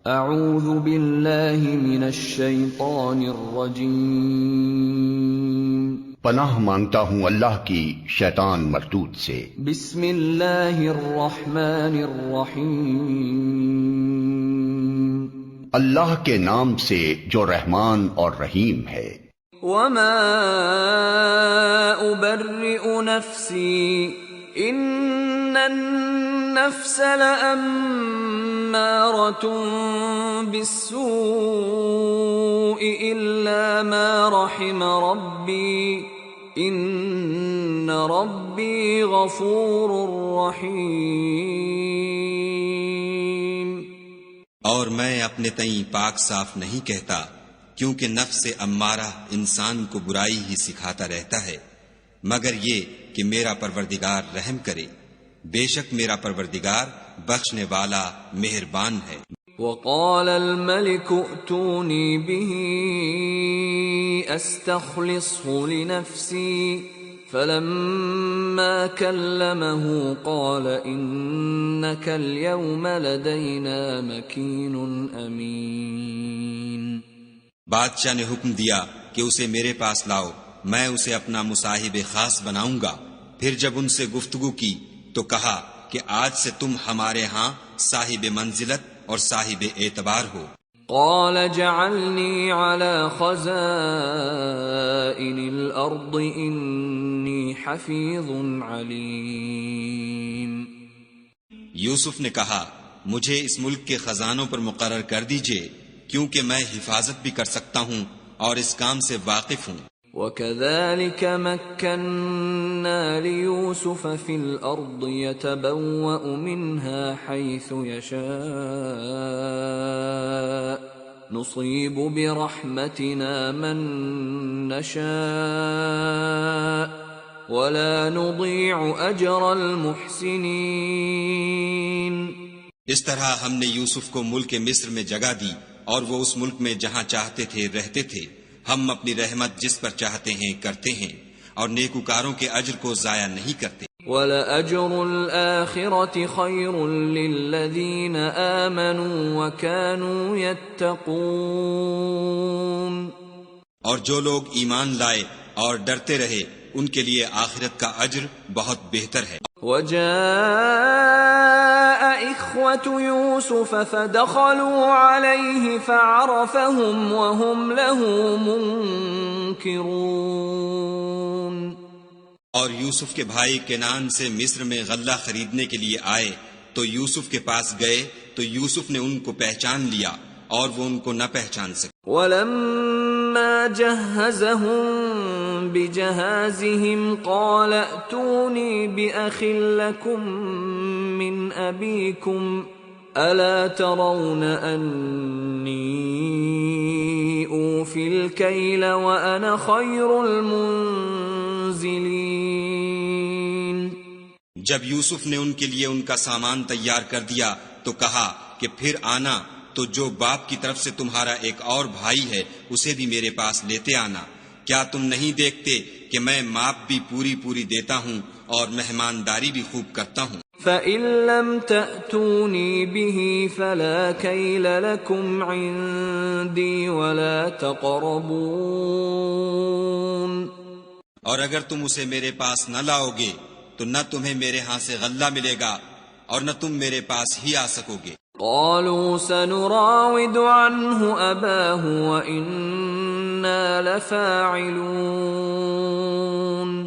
اعوذ باللہ من الشیطان الرجیم، پناہ مانگتا ہوں اللہ کی شیطان مردود سے۔ بسم اللہ الرحمن الرحیم، اللہ کے نام سے جو رحمان اور رحیم ہے۔ وما ابرئ نفسی ان النفس لأمارة بالسوء الا ما رحم ربی ان ربی غفور رحیم۔ اور میں اپنے تئیں پاک صاف نہیں کہتا، کیونکہ نفس امارہ انسان کو برائی ہی سکھاتا رہتا ہے، مگر یہ کہ میرا پروردگار رحم کرے، بے شک میرا پروردگار بخشنے والا مہربان ہے۔ وقال الملك ائتوني به استخلصه لنفسي فلما كلمه قال انك اليوم لدينا مكين امين۔ بادشاہ نے حکم دیا کہ اسے میرے پاس لاؤ، میں اسے اپنا مصاحب خاص بناؤں گا۔ پھر جب ان سے گفتگو کی تو کہا کہ آج سے تم ہمارے ہاں صاحب منزلت اور صاحب اعتبار ہو۔ قال جعلني على خزائن الارض انی حفیظ علیم۔ یوسف نے کہا مجھے اس ملک کے خزانوں پر مقرر کر دیجئے، کیونکہ میں حفاظت بھی کر سکتا ہوں اور اس کام سے واقف ہوں۔ وَكَذَلِكَ مَكَّنَّا لِيُوسُفَ فِي الْأَرْضِ يَتَبَوَّأُ مِنْهَا حَيْثُ يَشَاءُ نُصِيبُ بِرَحْمَتِنَا مَن نَّشَاءُ وَلَا نُضِيعُ أَجْرَ الْمُحْسِنِينَ۔ اس طرح ہم نے یوسف کو ملک مصر میں جگہ دی، اور وہ اس ملک میں جہاں چاہتے تھے رہتے تھے۔ ہم اپنی رحمت جس پر چاہتے ہیں کرتے ہیں، اور نیکوکاروں کے اجر کو ضائع نہیں کرتے۔ وَلَأَجْرُ الْآخِرَةِ خَيْرٌ لِّلَّذِينَ آمَنُوا وَكَانُوا يَتَّقُونَ۔ اور جو لوگ ایمان لائے اور ڈرتے رہے، ان کے لیے آخرت کا اجر بہت بہتر ہے۔ وَجَاءَ إِخْوَةُ يُوسُفَ فَدَخَلُوا عَلَيْهِ فَعَرَفَهُمْ وَهُمْ لَهُ مُنكِرُونَ۔ اور یوسف کے بھائی کنعان سے مصر میں غلہ خریدنے کے لیے آئے تو یوسف کے پاس گئے تو یوسف نے ان کو پہچان لیا اور وہ ان کو نہ پہچان سکے۔ وَلَمَّا جَهَّزَهُم بِجَهَازِهِمْ قَالَ ائْتُونِي بِأَخٍ لَّكُم مِّنْ أَبِيكُمْ أَلَا تَرَوْنَ أَنِّي أُوفِي الْكَيْلَ وَأَنَا خَيْرُ الْمُنزِلِينَ۔ جب یوسف نے ان کے لیے ان کا سامان تیار کر دیا تو کہا کہ پھر آنا تو جو باپ کی طرف سے تمہارا ایک اور بھائی ہے اسے بھی میرے پاس لیتے آنا۔ کیا تم نہیں دیکھتے کہ میں ماپ بھی پوری دیتا ہوں اور مہمانداری بھی خوب کرتا ہوں؟ فَإِن لَّمْ تَأْتُونِي بِهِ فَلَا كَيْلَ لَكُمْ عِندِي وَلَا تَقْرَبُونَ۔ اور اگر تم اسے میرے پاس نہ لاؤ گے تو نہ تمہیں میرے ہاں سے غلہ ملے گا اور نہ تم میرے پاس ہی آ سکو گے۔ قالوا سنراود عنه أباه وإنا لفاعلون۔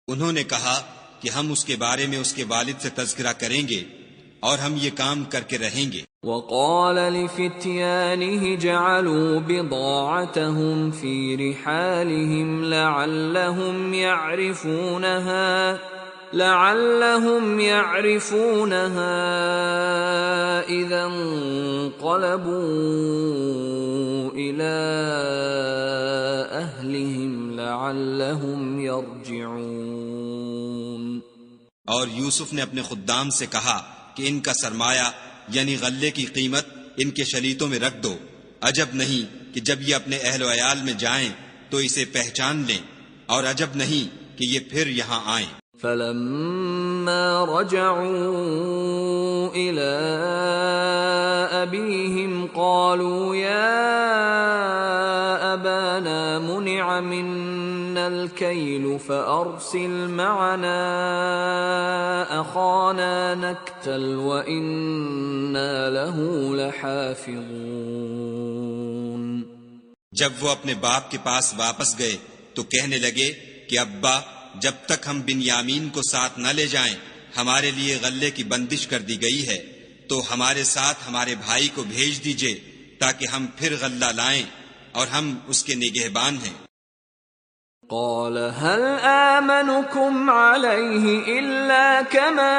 انہوں نے کہا کہ ہم اس کے بارے میں اس کے والد سے تذکرہ کریں گے اور ہم یہ کام کر کے رہیں گے۔ وقال لفتيانه جعلوا بضاعتهم في رحالهم لعلهم يعرفونها إذا انقلبوا إلى أهلهم لعلهم يرجعون۔ اور یوسف نے اپنے خدام سے کہا کہ ان کا سرمایہ یعنی غلے کی قیمت ان کے شلیتوں میں رکھ دو، عجب نہیں کہ جب یہ اپنے اہل و عیال میں جائیں تو اسے پہچان لیں، اور عجب نہیں کہ یہ پھر یہاں آئیں۔ فلما فلما رجعوا إلى أبيهم قالوا يا أبانا منع منا الكيل فأرسل معنا أخانا نكتل وإنا له لحافظون. جب وہ اپنے باپ کے پاس واپس گئے تو کہنے لگے کہ ابا، جب تک ہم بنیامین کو ساتھ نہ لے جائیں ہمارے لیے غلے کی بندش کر دی گئی ہے، تو ہمارے ساتھ ہمارے بھائی کو بھیج دیجئے تاکہ ہم پھر غلہ لائیں اور ہم اس کے نگہبان ہیں. قال هل آمنكم عليه إلا كما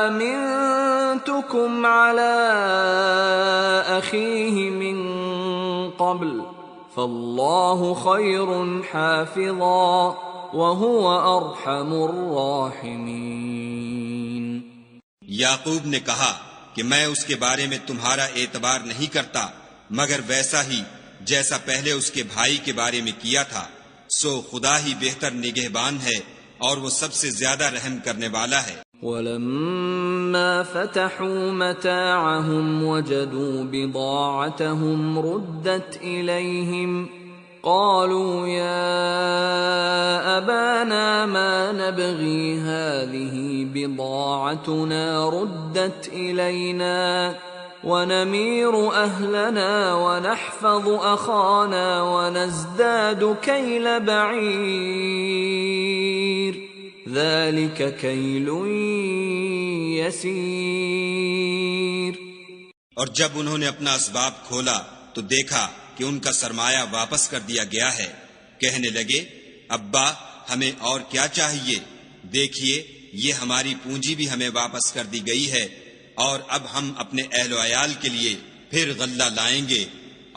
أمنتكم على أخيه من قبل فالله خير حافظا وهو أرحم الراحمين. یعقوب نے کہا کہ میں اس کے بارے میں تمہارا اعتبار نہیں کرتا مگر ویسا ہی جیسا پہلے اس کے بھائی کے بارے میں کیا تھا، سو خدا ہی بہتر نگہبان ہے اور وہ سب سے زیادہ رحم کرنے والا ہے. ولما فتحوا متاعهم وجدوا بضاعتهم ردت إليهم قالوا يا أبانا ما نبغي هذه بضاعتنا ردت إلينا ونمير أهلنا ونحفظ أخانا ونزداد كيل بعير ذلك كيل يسير. اور جب انہوں نے اپنا اسباب کھولا تو دیکھا کہ ان کا سرمایہ واپس کر دیا گیا ہے. کہنے لگے ابا ہمیں اور کیا چاہیے، دیکھیے یہ ہماری پونجی بھی ہمیں واپس کر دی گئی ہے اور اب ہم اپنے اہل و عیال کے لیے پھر غلہ لائیں گے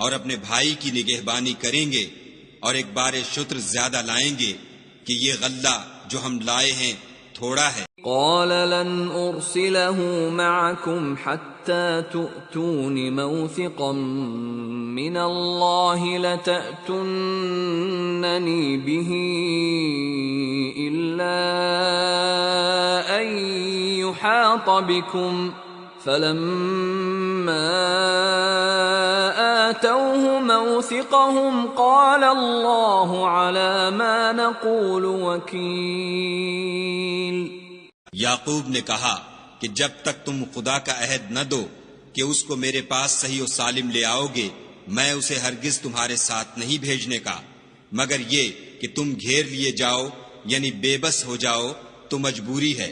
اور اپنے بھائی کی نگہبانی کریں گے اور ایک بار شتر زیادہ لائیں گے کہ یہ غلہ جو ہم لائے ہیں تھوڑا ہے. قال لن أرسله معكم حتى تؤتون موثقا من الله لتأتونني به إلا أن يحاط بكم فلما آتوه موثقهم قال الله على ما نقول وكيل. یعقوب نے کہا کہ جب تک تم خدا کا عہد نہ دو کہ اس کو میرے پاس صحیح و سالم لے آؤ گے میں اسے ہرگز تمہارے ساتھ نہیں بھیجنے کا، مگر یہ کہ تم گھیر لیے جاؤ یعنی بے بس ہو جاؤ تو مجبوری ہے.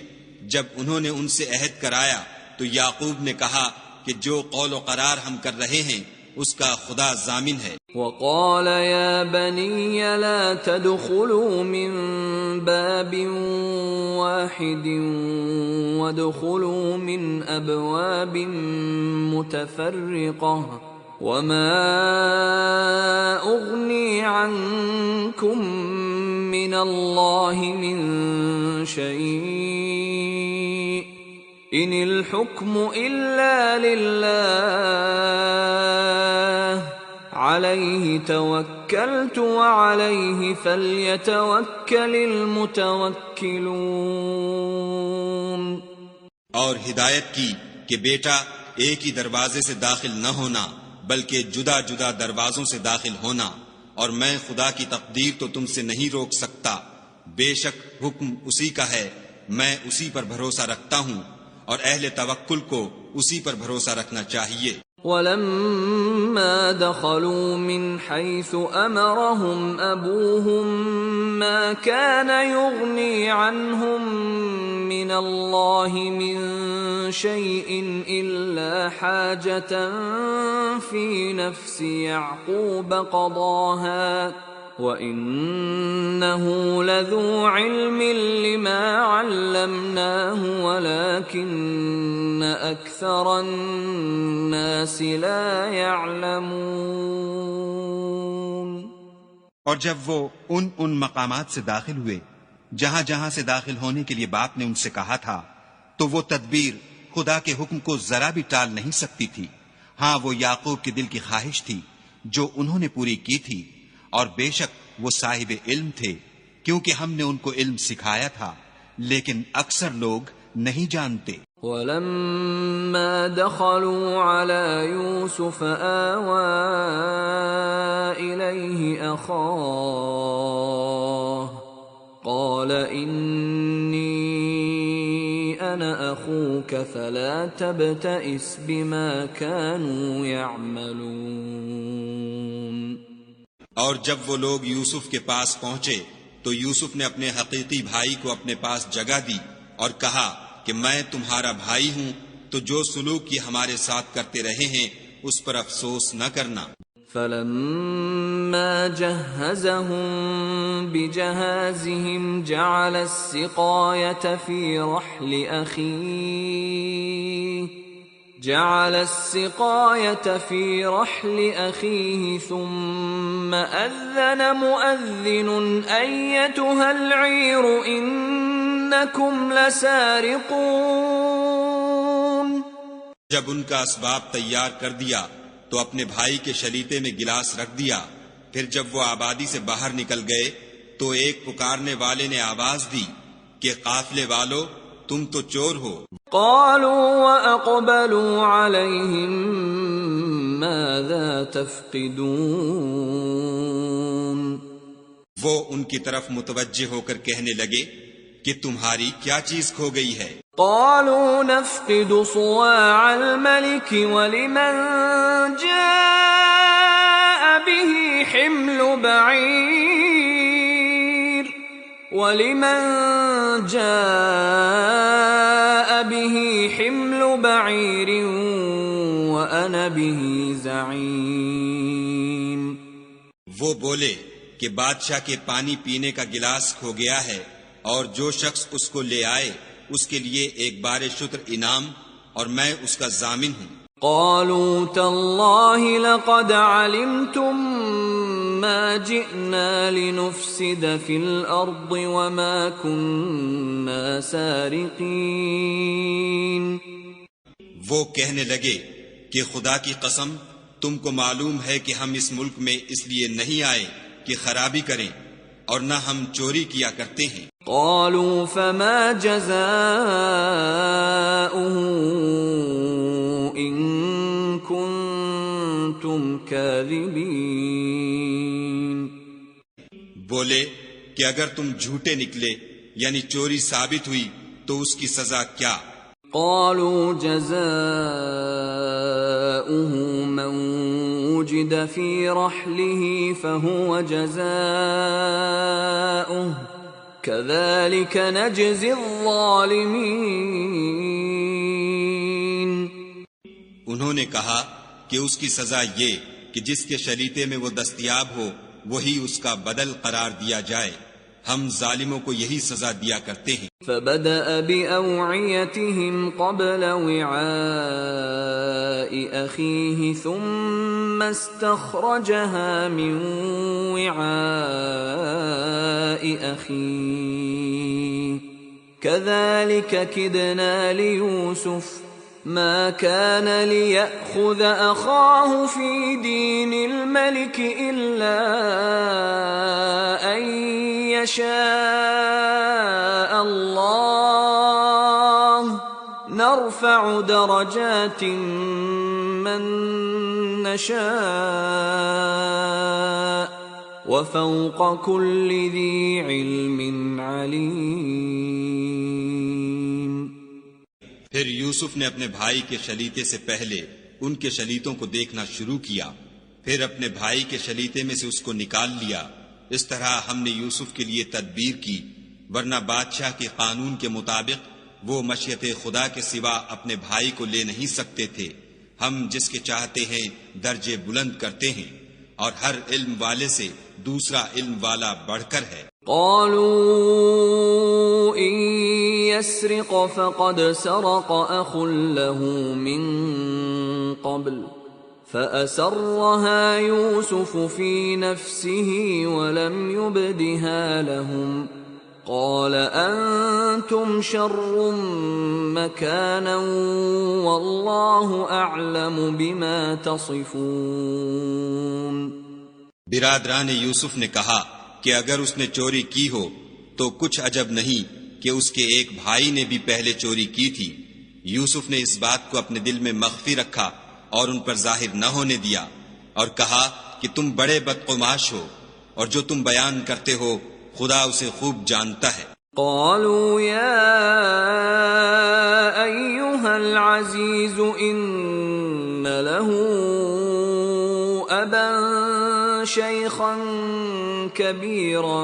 جب انہوں نے ان سے عہد کرایا تو یعقوب نے کہا کہ جو قول و قرار ہم کر رہے ہیں اس کا خدا ضامن ہے. وقال يا بني لا تدخلوا من باب واحد وادخلوا من أبواب متفرقة وما أغني عنكم من الله من شيء إن الحكم إلا لله عليه توكلت وعليه فليتوكل المتوكلون. اور ہدایت کی کہ بیٹا ایک ہی دروازے سے داخل نہ ہونا بلکہ جدا جدا دروازوں سے داخل ہونا، اور میں خدا کی تقدیر تو تم سے نہیں روک سکتا، بے شک حکم اسی کا ہے، میں اسی پر بھروسہ رکھتا ہوں اور اہل توکل کو اسی پر بھروسہ رکھنا چاہیے. ولما دخلوا من حيث أمرهم أبوهم ما كان يغني عنهم من الله من شيء إلا حاجة في نفس يعقوب قضاها وَإِنَّهُ لَذُو عِلْمٍ لِّمَا عَلَّمْنَاهُ وَلَكِنَّ أَكْثَرَ النَّاسِ لَا يَعْلَمُونَ. اور جب وہ ان مقامات سے داخل ہوئے جہاں جہاں سے داخل ہونے کے لیے باپ نے ان سے کہا تھا تو وہ تدبیر خدا کے حکم کو ذرا بھی ٹال نہیں سکتی تھی. ہاں وہ یعقوب کے دل کی خواہش تھی جو انہوں نے پوری کی تھی، اور بے شک وہ صاحب علم تھے کیونکہ ہم نے ان کو علم سکھایا تھا، لیکن اکثر لوگ نہیں جانتے۔ وَلَمَّا دَخَلُوا عَلَى يُوسُفَ آوَى إِلَيْهِ أَخَاهُ قَالَ إِنِّي أَنَا أَخُوكَ فَلَا تَبْتَئِسْ بِمَا كَانُوا يَعْمَلُونَ۔ اور جب وہ لوگ یوسف کے پاس پہنچے تو یوسف نے اپنے حقیقی بھائی کو اپنے پاس جگہ دی اور کہا کہ میں تمہارا بھائی ہوں، تو جو سلوک یہ ہمارے ساتھ کرتے رہے ہیں اس پر افسوس نہ کرنا۔ فَلَمَّا جَهَّزَهُم بِجَهَازِهِمْ جَعَلَ السِّقَايَةَ فِي رَحْلِ أَخِيهِ ثُمَّ أَذَّنَ مُؤَذِّنٌ أَيَّتُهَا الْعِيرُ إِنَّكُمْ لَسَارِقُونَ۔ جب ان کا اسباب تیار کر دیا تو اپنے بھائی کے شلیتے میں گلاس رکھ دیا، پھر جب وہ آبادی سے باہر نکل گئے تو ایک پکارنے والے نے آواز دی کہ قافلے والو تم تو چور ہو۔ قالوا وأقبلوا عليهم ماذا تفقدون۔ وہ ان کی طرف متوجہ ہو کر کہنے لگے کہ تمہاری کیا چیز کھو گئی ہے؟ قالوا نفقد صواع الملك ولمن جاء به حمل بعير وأنا به زعيم۔ وہ بولے کہ بادشاہ کے پانی پینے کا گلاس کھو گیا ہے، اور جو شخص اس کو لے آئے اس کے لیے ایک بار شتر انعام، اور میں اس کا ضامن ہوں۔ قالوا تالله لقد علمتم ما جئنا لنفسد في الأرض وما كنا سارقين۔ وہ کہنے لگے کہ خدا کی قسم تم کو معلوم ہے کہ ہم اس ملک میں اس لیے نہیں آئے کہ خرابی کریں، اور نہ ہم چوری کیا کرتے ہیں۔ قالوا فما جزاؤه إن كنتم كاذبين۔ بولے کہ اگر تم جھوٹے نکلے یعنی چوری ثابت ہوئی تو اس کی سزا کیا؟ قالوا جزاؤه من وجد في رحله فهو جزاؤه كذلك نجزي الظالمين۔ انہوں نے کہا کہ اس کی سزا یہ کہ جس کے شلیتے میں وہ دستیاب ہو وہی اس کا بدل قرار دیا جائے، ہم ظالموں کو یہی سزا دیا کرتے ہیں۔ فبدأ بأوعيتهم قبل وعاء أخيه ثم استخرجها من وعاء أخيه كذلك كدنا ليوسف ما كان ليأخذ أخاه في دين الملك إلا أن يشاء الله نرفع درجات من نشاء وفوق كل ذي علم عليم۔ پھر یوسف نے اپنے بھائی کے شلیتے سے پہلے ان کے شلیتوں کو دیکھنا شروع کیا، پھر اپنے بھائی کے شلیتے میں سے اس کو نکال لیا۔ اس طرح ہم نے یوسف کے لیے تدبیر کی، ورنہ بادشاہ کے قانون کے مطابق وہ مشیت خدا کے سوا اپنے بھائی کو لے نہیں سکتے تھے۔ ہم جس کے چاہتے ہیں درجے بلند کرتے ہیں، اور ہر علم والے سے دوسرا علم والا بڑھ کر ہے۔ قالوا إن يسرق فقد سرق أخ له من قبل فأسرها يوسف في نفسه ولم يبدها لهم قال أنتم شر مكانا والله أعلم بما تصفون۔ برادران یوسف نے کہا کہ اگر اس نے چوری کی ہو تو کچھ عجب نہیں کہ اس کے ایک بھائی نے بھی پہلے چوری کی تھی۔ یوسف نے اس بات کو اپنے دل میں مخفی رکھا اور ان پر ظاہر نہ ہونے دیا، اور کہا کہ تم بڑے بدقماش ہو، اور جو تم بیان کرتے ہو خدا اسے خوب جانتا ہے۔ قالوا يا أيها العزيز إن له أبا شيخا كبيرا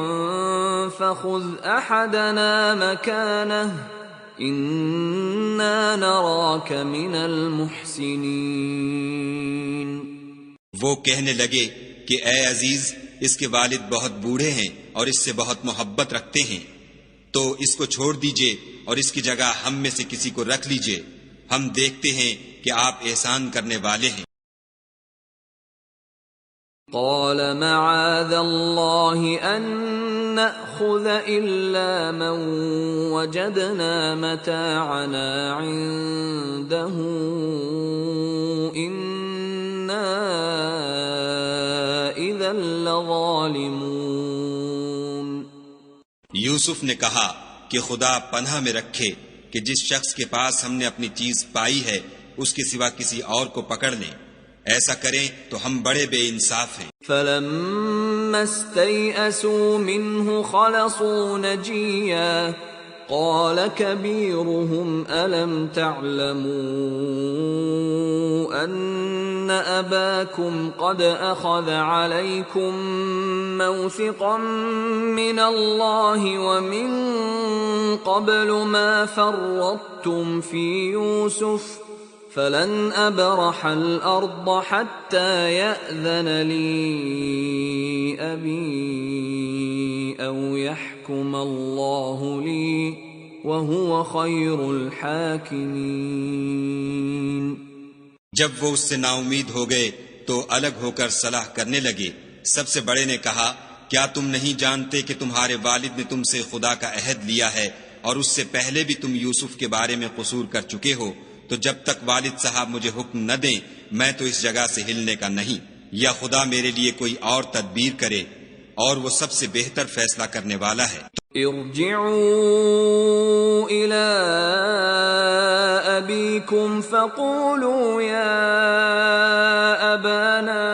فخذ أحدنا مكانه إنا نراك من المحسنين۔ وہ کہنے لگے کہ اے عزیز، اس کے والد بہت بوڑھے ہیں اور اس سے بہت محبت رکھتے ہیں، تو اس کو چھوڑ دیجئے اور اس کی جگہ ہم میں سے کسی کو رکھ لیجئے، ہم دیکھتے ہیں کہ آپ احسان کرنے والے ہیں۔ قال معاذ الله أن نأخذ إلا من وجدنا متاعنا عنده إنا إذا لظالمون۔ یوسف نے کہا کہ خدا پناہ میں رکھے کہ جس شخص کے پاس ہم نے اپنی چیز پائی ہے اس کے سوا کسی اور کو پکڑ لیں، ایسا کریں تو ہم بڑے بے انصاف ہیں۔ فلما استيئسوا منه خلصوا نجيا قال كبيرهم ألم تعلموا أن أباكم قد أخذ عليكم موثقا من الله ومن قبل ما فرطتم في يوسف فلن أبرح الأرض حتى يأذن لي أبي أو يحكم الله لي وهو خير الحاكمين۔ جب وہ اس سے نا امید ہو گئے تو الگ ہو کر صلاح کرنے لگے۔ سب سے بڑے نے کہا کیا تم نہیں جانتے کہ تمہارے والد نے تم سے خدا کا عہد لیا ہے اور اس سے پہلے بھی تم یوسف کے بارے میں قصور کر چکے ہو، تو جب تک والد صاحب مجھے حکم نہ دیں میں تو اس جگہ سے ہلنے کا نہیں، یا خدا میرے لیے کوئی اور تدبیر کرے، اور وہ سب سے بہتر فیصلہ کرنے والا ہے۔ ارجعوا إلى أبيكم فقولوا يا أبانا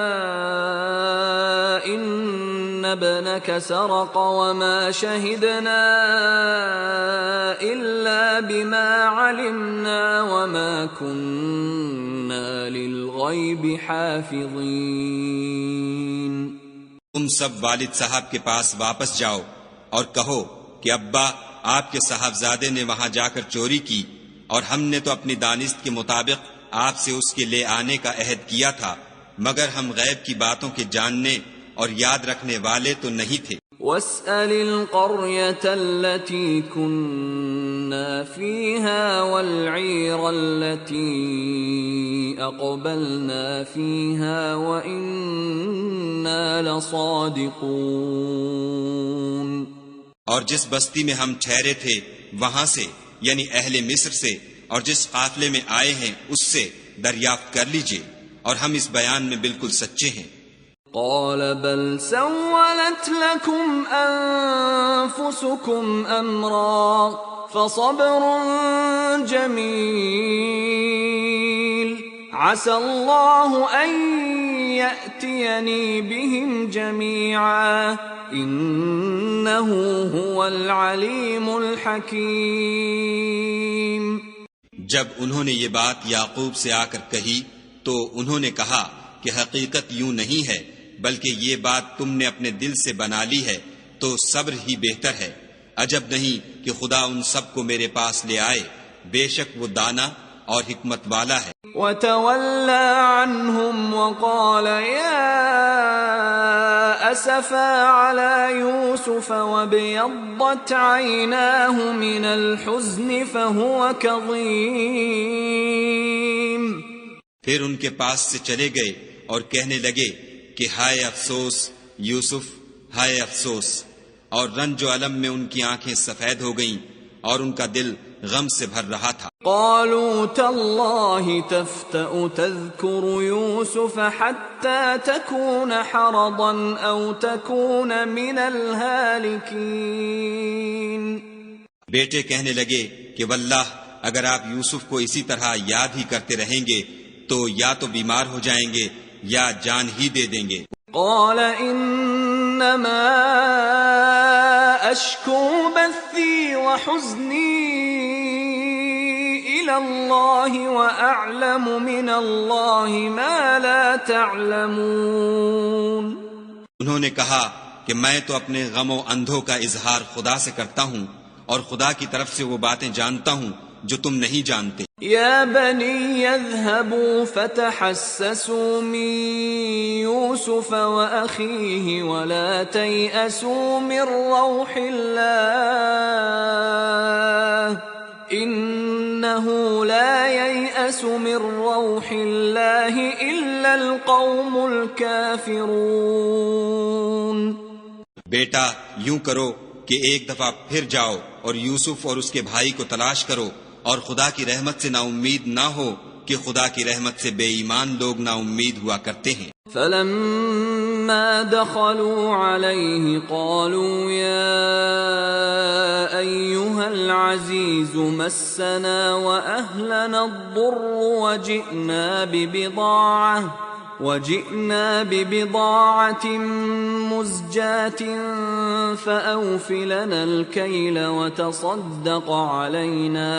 إن ابنك سرق وما شهدنا إلا بما علمنا وما كنا للغيب حافظين۔ تم سب والد صاحب کے پاس واپس جاؤ اور کہو کہ ابا آپ کے صاحبزادے نے وہاں جا کر چوری کی، اور ہم نے تو اپنی دانست کے مطابق آپ سے اس کے لے آنے کا عہد کیا تھا، مگر ہم غیب کی باتوں کے جاننے اور یاد رکھنے والے تو نہیں تھے۔ واسأل القرية التي كنا فيها والعير التي أقبلنا فيها وإنا لصادقون۔ اور جس بستی میں ہم ٹھہرے تھے وہاں سے، یعنی اہل مصر سے، اور جس قافلے میں آئے ہیں اس سے دریافت کر لیجئے، اور ہم اس بیان میں بالکل سچے ہیں۔ قال بل سولت لكم أنفسكم أمرا فصبر جميل عسى الله أن يأتيني بهم جميعا إنه هو العليم الحكيم۔ جب انہوں نے یہ بات یعقوب سے آ کر کہی تو انہوں نے کہا کہ حقیقت یوں نہیں ہے، بلکہ یہ بات تم نے اپنے دل سے بنا لی ہے، تو صبر ہی بہتر ہے۔ عجب نہیں کہ خدا ان سب کو میرے پاس لے آئے، بے شک وہ دانا اور حکمت والا ہے۔ وَتَوَلَّى عَنْهُمْ وَقَالَ يَا أَسَفَا عَلَى يُوسُفَ وَابْيَضَّتْ عَيْنَاهُ مِنَ الْحُزْنِ فَهُوَ كَظِيمٌ۔ پھر ان کے پاس سے چلے گئے اور کہنے لگے کہ ہائے افسوس یوسف، ہائے افسوس، اور رنج و الم میں ان کی آنکھیں سفید ہو گئیں اور ان کا دل غم سے بھر رہا تھا۔ قالوا تالله تفتأ تذكر يوسف حتى تكون حرضا أو تكون من الهالكين۔ بیٹے کہنے لگے کہ واللہ اگر آپ یوسف کو اسی طرح یاد ہی کرتے رہیں گے تو یا تو بیمار ہو جائیں گے یا جان ہی دے دیں گے۔ قال انما اشکو بثی وحزنی الى اللہ واعلم من اللہ ما لا تعلمون۔ انہوں نے کہا کہ میں تو اپنے غم و اندھوں کا اظہار خدا سے کرتا ہوں اور خدا کی طرف سے وہ باتیں جانتا ہوں جو تم نہیں جانتے۔ یا بنی اذهبوا فتحسسوا من یوسف واخیہ ولا تیأسوا من روح اللہ انه لا ييأس من روح اللہ الا القوم الكافرون۔ بیٹا یوں کرو کہ ایک دفعہ پھر جاؤ اور یوسف اور اس کے بھائی کو تلاش کرو، اور خدا کی رحمت سے نا امید نہ ہو کہ خدا کی رحمت سے بے ایمان لوگ نا امید ہوا کرتے ہیں۔ فلما دخلوا عليه قالوا يا أيها العزيز مسنا وأهلنا الضر وجئنا ببضاعة مزجاة فأوف لنا الكيل وتصدق علينا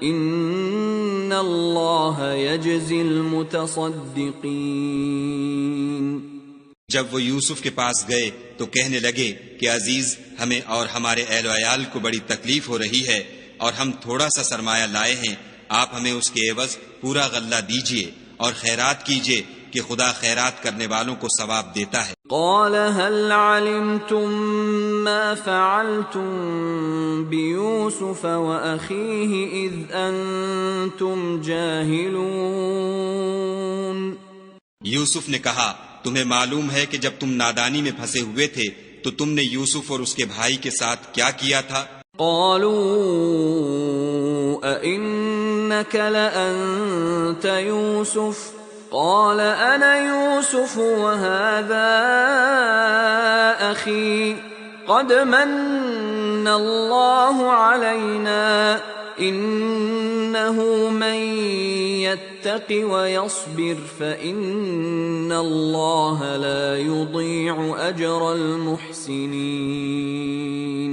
إن الله يجزي المتصدقين۔ جب وہ یوسف کے پاس گئے تو کہنے لگے کہ عزیز ہمیں اور ہمارے اہل و عیال کو بڑی تکلیف ہو رہی ہے اور ہم تھوڑا سا سرمایہ لائے ہیں، آپ ہمیں اس کے عوض پورا غلہ دیجئے اور خیرات کیجئے کہ خدا خیرات کرنے والوں کو ثواب دیتا ہے۔ قال هل علمتم ما فعلتم بيوسف وأخيه إذ أنتم جاهلون۔ یوسف نے کہا تمہیں معلوم ہے کہ جب تم نادانی میں پھنسے ہوئے تھے تو تم نے یوسف اور اس کے بھائی کے ساتھ کیا کیا تھا؟ قالوا أئنك لأنت يوسف قال أنا يوسف وهذا أخي قد من الله علينا إنه من يتق ويصبر فإن الله لا يضيع أجر المحسنين۔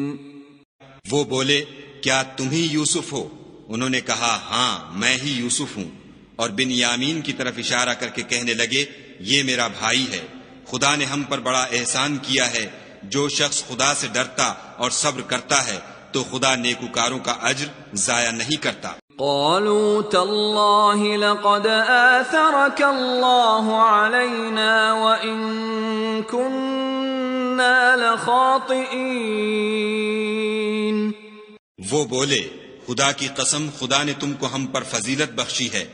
وہ بولے کیا تم ہی یوسف ہو؟ انہوں نے کہا ہاں میں ہی یوسف ہوں، اور بن یامین کی طرف اشارہ کر کے کہنے لگے یہ میرا بھائی ہے، خدا نے ہم پر بڑا احسان کیا ہے، جو شخص خدا سے ڈرتا اور صبر کرتا ہے تو خدا نیکوکاروں کا اجر ضائع نہیں کرتا۔ قالوا تالله لقد آثرك الله علينا وإن كنا لخاطئين۔ وہ بولے خدا کی قسم خدا نے تم کو ہم پر فضیلت بخشی ہے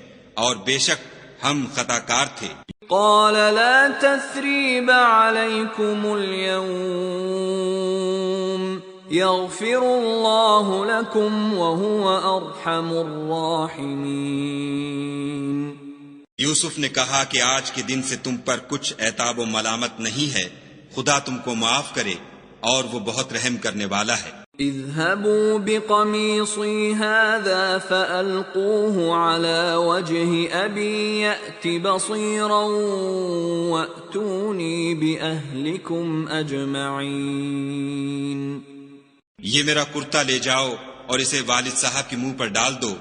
اور بے شک ہم خطا کار تھے۔ قال لا تثریب علیکم اليوم یغفر اللہ لکم وہو ارحم الراحمین۔ یوسف نے کہا کہ آج کے دن سے تم پر کچھ عتاب و ملامت نہیں ہے، خدا تم کو معاف کرے اور وہ بہت رحم کرنے والا ہے۔ اذهبوا بقميصي هذا فألقوه على وجه أبي يأت بصيرا وأتوني بأهلكم أجمعين۔ یہ میرا کرتا لے جاؤ اور اسے والد صاحب کے منہ پر ڈال دو،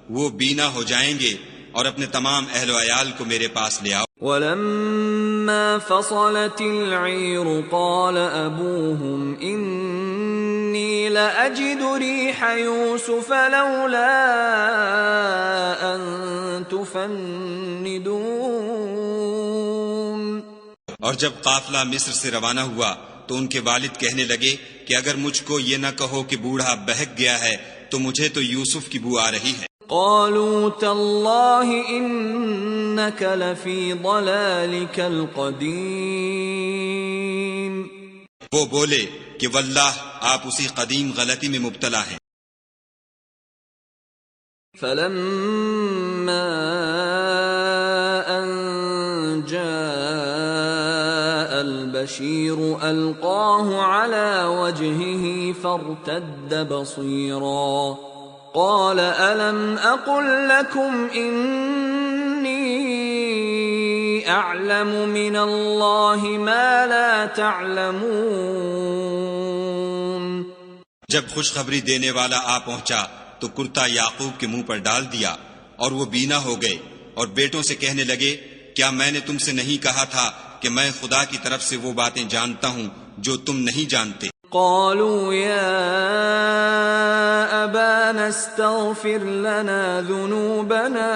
وہ بینا ہو جائیں گے، اور اپنے تمام اہل و عیال کو میرے پاس لے آؤ۔ ولما فصلت العير قال أبوهم إني لأجد ريح يوسف لولا أن تفندون۔ اور جب قافلہ مصر سے روانہ ہوا تو ان کے والد کہنے لگے کہ اگر مجھ کو یہ نہ کہو کہ بوڑھا بہک گیا ہے تو مجھے تو یوسف کی بو آ رہی ہے۔ قالوا تالله إنك لفي ضلالك القديم۔ وہ بولے کہ واللہ آپ اسی قدیم غلطی میں مبتلا ہیں۔ فلما أن جاء البشير ألقاه على وجهه فارتد بصيرا قال ألم أقل لكم إني أعلم من الله ما لا تعلمون۔ جب خوشخبری دینے والا آ پہنچا تو کرتا یعقوب کے منہ پر ڈال دیا اور وہ بینا ہو گئے، اور بیٹوں سے کہنے لگے کیا میں نے تم سے نہیں کہا تھا کہ میں خدا کی طرف سے وہ باتیں جانتا ہوں جو تم نہیں جانتے؟ قالوا يا أبانا استغفر لنا ذنوبنا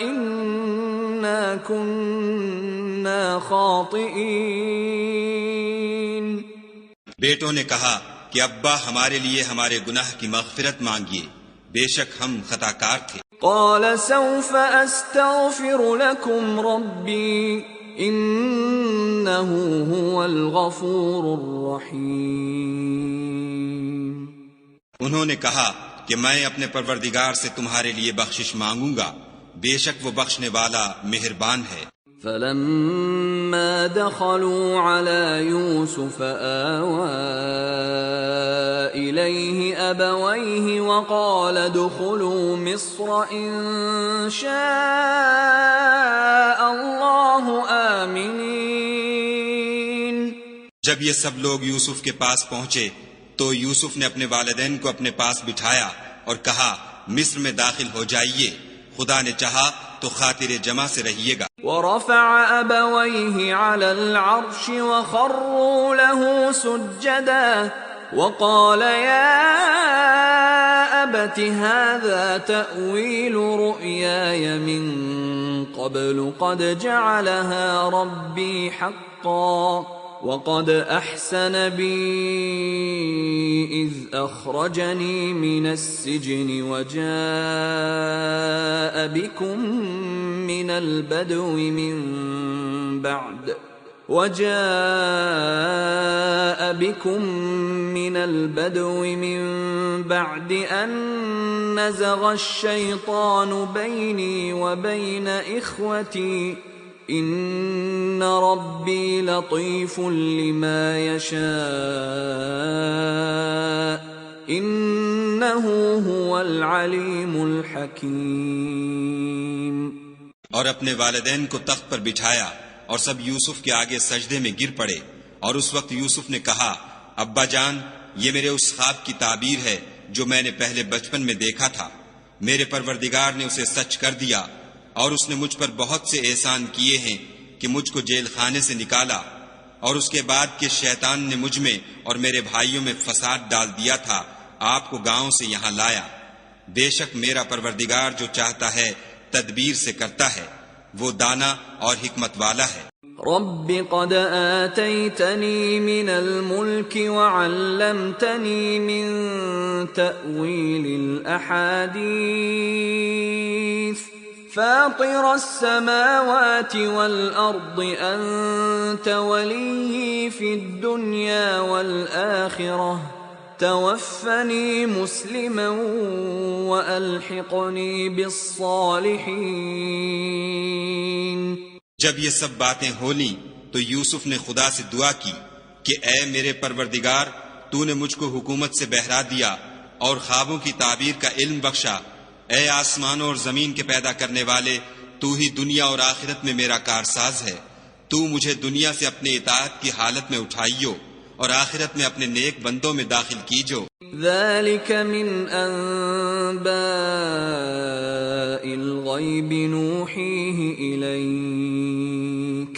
إنا كنا خاطئين۔ بیٹوں نے کہا کہ ابا ہمارے لیے ہمارے گناہ کی مغفرت مانگیے، بے شک ہم خطا کار تھے۔ قال سوف أستغفر لكم ربي إنه هو الغفور الرحيم۔ انہوں نے کہا کہ میں اپنے پروردگار سے تمہارے لیے بخشش مانگوں گا، بے شک وہ بخشنے والا مہربان ہے۔ فلما دخلوا على يوسف آوى إليه أبويه وقال ادخلوا مصر إن شاء الله آمنين۔ جب یہ سب لوگ یوسف کے پاس پہنچے تو یوسف نے اپنے والدین کو اپنے پاس بٹھایا اور کہا مصر میں داخل ہو جائیے، خدا نے چاہا تو خاطر جمع سے رہیے گا۔ ورفع أبويه على العرش وخروا له سجدا وقال يا أبت هذا تأويل رؤياي من قبل قد جعلها ربي حقا وقد أحسن بي إذ أخرجني من السجن وجاء بكم من البدو من بعد أن نزغ الشيطان بيني وبين إخوتي إن ربي لطيف لما يشاء إنه هو العليم الحكيم۔ اور اپنے والدین کو تخت پر بٹھایا اور سب یوسف کے آگے سجدے میں گر پڑے، اور اس وقت یوسف نے کہا ابا جان یہ میرے اس خواب کی تعبیر ہے جو میں نے پہلے بچپن میں دیکھا تھا، میرے پروردگار نے اسے سچ کر دیا اور اس نے مجھ پر بہت سے احسان کیے ہیں کہ مجھ کو جیل خانے سے نکالا، اور اس کے بعد کہ شیطان نے مجھ میں اور میرے بھائیوں میں فساد ڈال دیا تھا آپ کو گاؤں سے یہاں لایا۔ بے شک میرا پروردگار جو چاہتا ہے تدبیر سے کرتا ہے، وہ دانا اور حکمت والا ہے۔ رب قد آتيتني من الملك وعلمتني من تأويل الأحاديث فاطر السماوات والأرض أنت ولي في الدنيا والآخرة توفني مسلما وألحقني بالصالحين۔ جب یہ سب باتیں ہو لیں تو یوسف نے خدا سے دعا کی کہ اے میرے پروردگار تو نے مجھ کو حکومت سے بہرا دیا اور خوابوں کی تعبیر کا علم بخشا، اے آسمانوں اور زمین کے پیدا کرنے والے تو ہی دنیا اور آخرت میں میرا کارساز ہے، تو مجھے دنیا سے اپنے اطاعت کی حالت میں اٹھائیو اور آخرت میں اپنے نیک بندوں میں داخل کیجو۔ ذلك من أنباء الغيب نوحيه إليك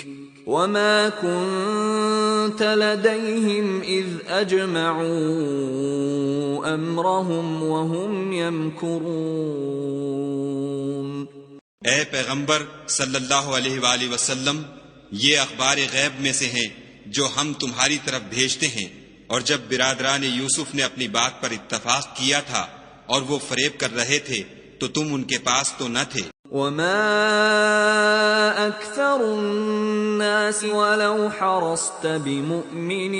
وما كنت لديهم إذ أجمعوا أمرهم وهم يمكرون۔ اے پیغمبر صلی اللہ علیہ وآلہ وسلم، یہ اخبار غیب میں سے ہیں جو ہم تمہاری طرف بھیجتے ہیں، اور جب برادران یوسف نے اپنی بات پر اتفاق کیا تھا اور وہ فریب کر رہے تھے تو تم ان کے پاس تو نہ تھے۔ وما أكثر الناس ولو حرصت بمؤمنين،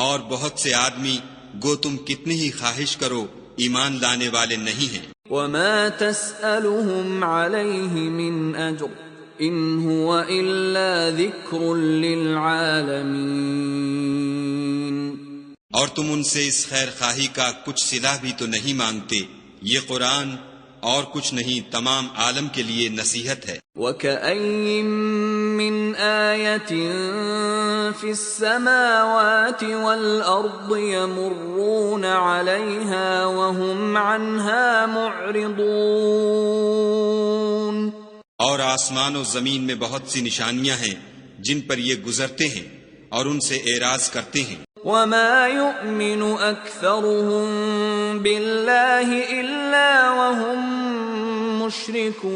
اور بہت سے آدمی گو تم کتنی ہی خواہش کرو ایمان لانے والے نہیں ہیں۔ وما تسألهم عليه من أجر ان هو الا ذکر للعالمین. اور تم ان سے اس خیر خواہی کا کچھ صلہ بھی تو نہیں مانگتے. یہ قرآن اور کچھ نہیں تمام عالم کے لیے نصیحت ہے. وَكَأَيٍّ مِّنْ آيَةٍ فِي السَّمَاوَاتِ وَالْأَرْضِ يَمُرُّونَ عَلَيْهَا وَهُمْ عَنْهَا مُعْرِضُونَ. اور آسمان و زمین میں بہت سی نشانیاں ہیں جن پر یہ گزرتے ہیں اور ان سے اعراض کرتے ہیں. وَمَا يُؤْمِنُ أَكْثَرُهُم بِاللَّهِ إِلَّا وَهُم مُشْرِكُونَ.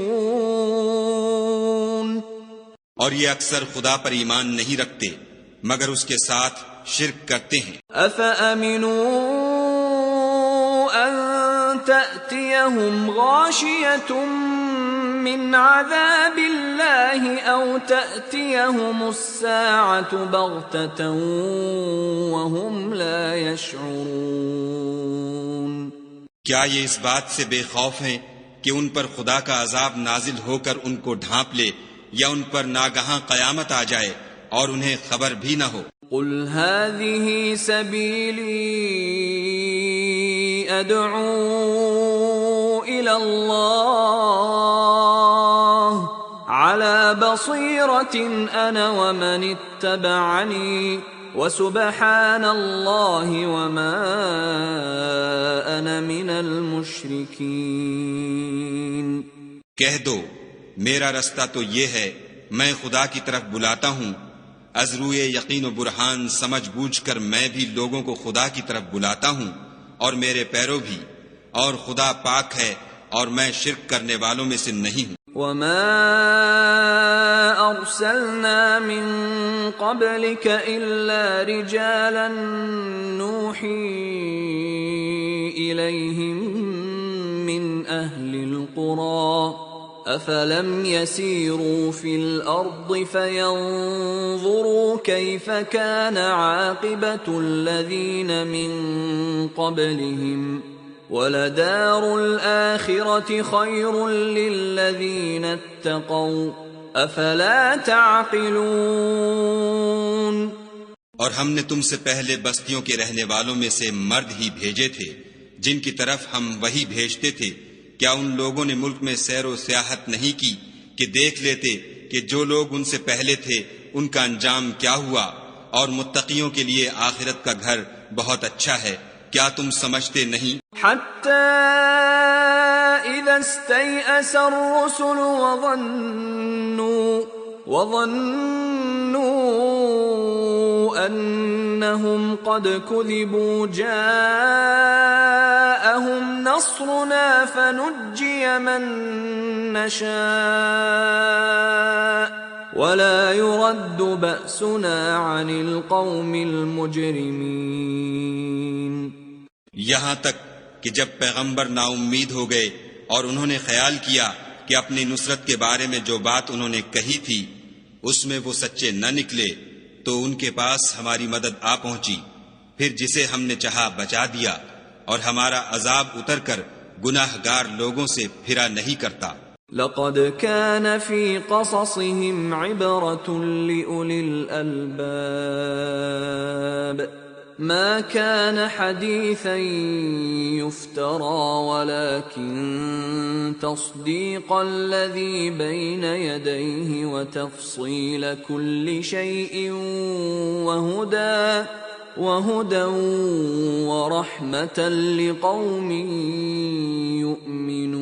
اور یہ اکثر خدا پر ایمان نہیں رکھتے مگر اس کے ساتھ شرک کرتے ہیں. أَفَأَمِنُوا أَن تَأْتِيَهُمْ غَاشِيَةٌ مِّنْ عَذَابِ اللَّهِ أَوْ تَأْتِيَهُمُ السَّاعَةُ بَغْتَةً وَهُمْ لَا يَشْعُرُونَ. کیا یہ اس بات سے بے خوف ہیں کہ ان پر خدا کا عذاب نازل ہو کر ان کو ڈھانپ لے یا ان پر ناگہاں قیامت آ جائے اور انہیں خبر بھی نہ ہو؟ قُلْ هَٰذِهِ سَبِيلِي أَدْعُو إِلَى اللَّهِ عَلَى بَصِيرَةٍ أَنَا وَمَنِ اتَّبَعَنِي وَسُبْحَانَ اللَّهِ وَمَا أَنَا مِنَ الْمُشْرِكِينَ. کہہ دو میرا رستہ تو یہ ہے، میں خدا کی طرف بلاتا ہوں، از روئے یقین و برہان سمجھ بوجھ کر میں بھی لوگوں کو خدا کی طرف بلاتا ہوں اور میرے پیرو بھی، اور خدا پاک ہے اور میں شرک کرنے والوں میں سے نہیں ہوں. وَمَا أَرْسَلْنَا مِن قَبْلِكَ إِلَّا رِجَالًا نُوحِي إِلَيْهِم مِّنْ أَهْلِ الْقُرَىٰ أَفَلَمْ يَسِيرُوا فِي الْأَرْضِ فَيَنظُرُوا كَيْفَ كَانَ عَاقِبَةُ الَّذِينَ مِن قَبْلِهِمْ وَلَدَارُ الْآخِرَةِ خَيْرٌ لِّلَّذِينَ اتَّقَوْا أَفَلَا تَعْقِلُونَ. اور ہم نے تم سے پہلے بستیوں کے رہنے والوں میں سے مرد ہی بھیجے تھے جن کی طرف ہم وہی بھیجتے تھے. کیا ان لوگوں نے ملک میں سیر و سیاحت نہیں کی کہ دیکھ لیتے کہ جو لوگ ان سے پہلے تھے ان کا انجام کیا ہوا، اور متقیوں کے لیے آخرت کا گھر بہت اچھا ہے. کیا تم سمجھتے نہیں؟ حَتَّى إِذَا اسْتَيْأَسَ الرُّسُلُ وَظَنُّوا أَنَّهُمْ قَدْ كُذِبُوا جَاءَهُمْ نَصْرُنَا فَنُجِّيَ مَن نَّشَاءُ وَلَا يُرَدُّ بَأْسُنَا عَنِ الْقَوْمِ الْمُجْرِمِينَ. یہاں تک کہ جب پیغمبر نا امید ہو گئے اور انہوں نے خیال کیا کہ اپنی نصرت کے بارے میں جو بات انہوں نے کہی تھی اس میں وہ سچے نہ نکلے تو ان کے پاس ہماری مدد آ پہنچی، پھر جسے ہم نے چاہا بچا دیا، اور ہمارا عذاب اتر کر گناہ گار لوگوں سے پھرا نہیں کرتا. لقد كان في قصصهم عبرة لأولي الألباب ما كان حديثا يفترى ولكن تصديق الذي بين يديه وتفصيل كل شيء وهدى ورحمة لقوم يؤمنون.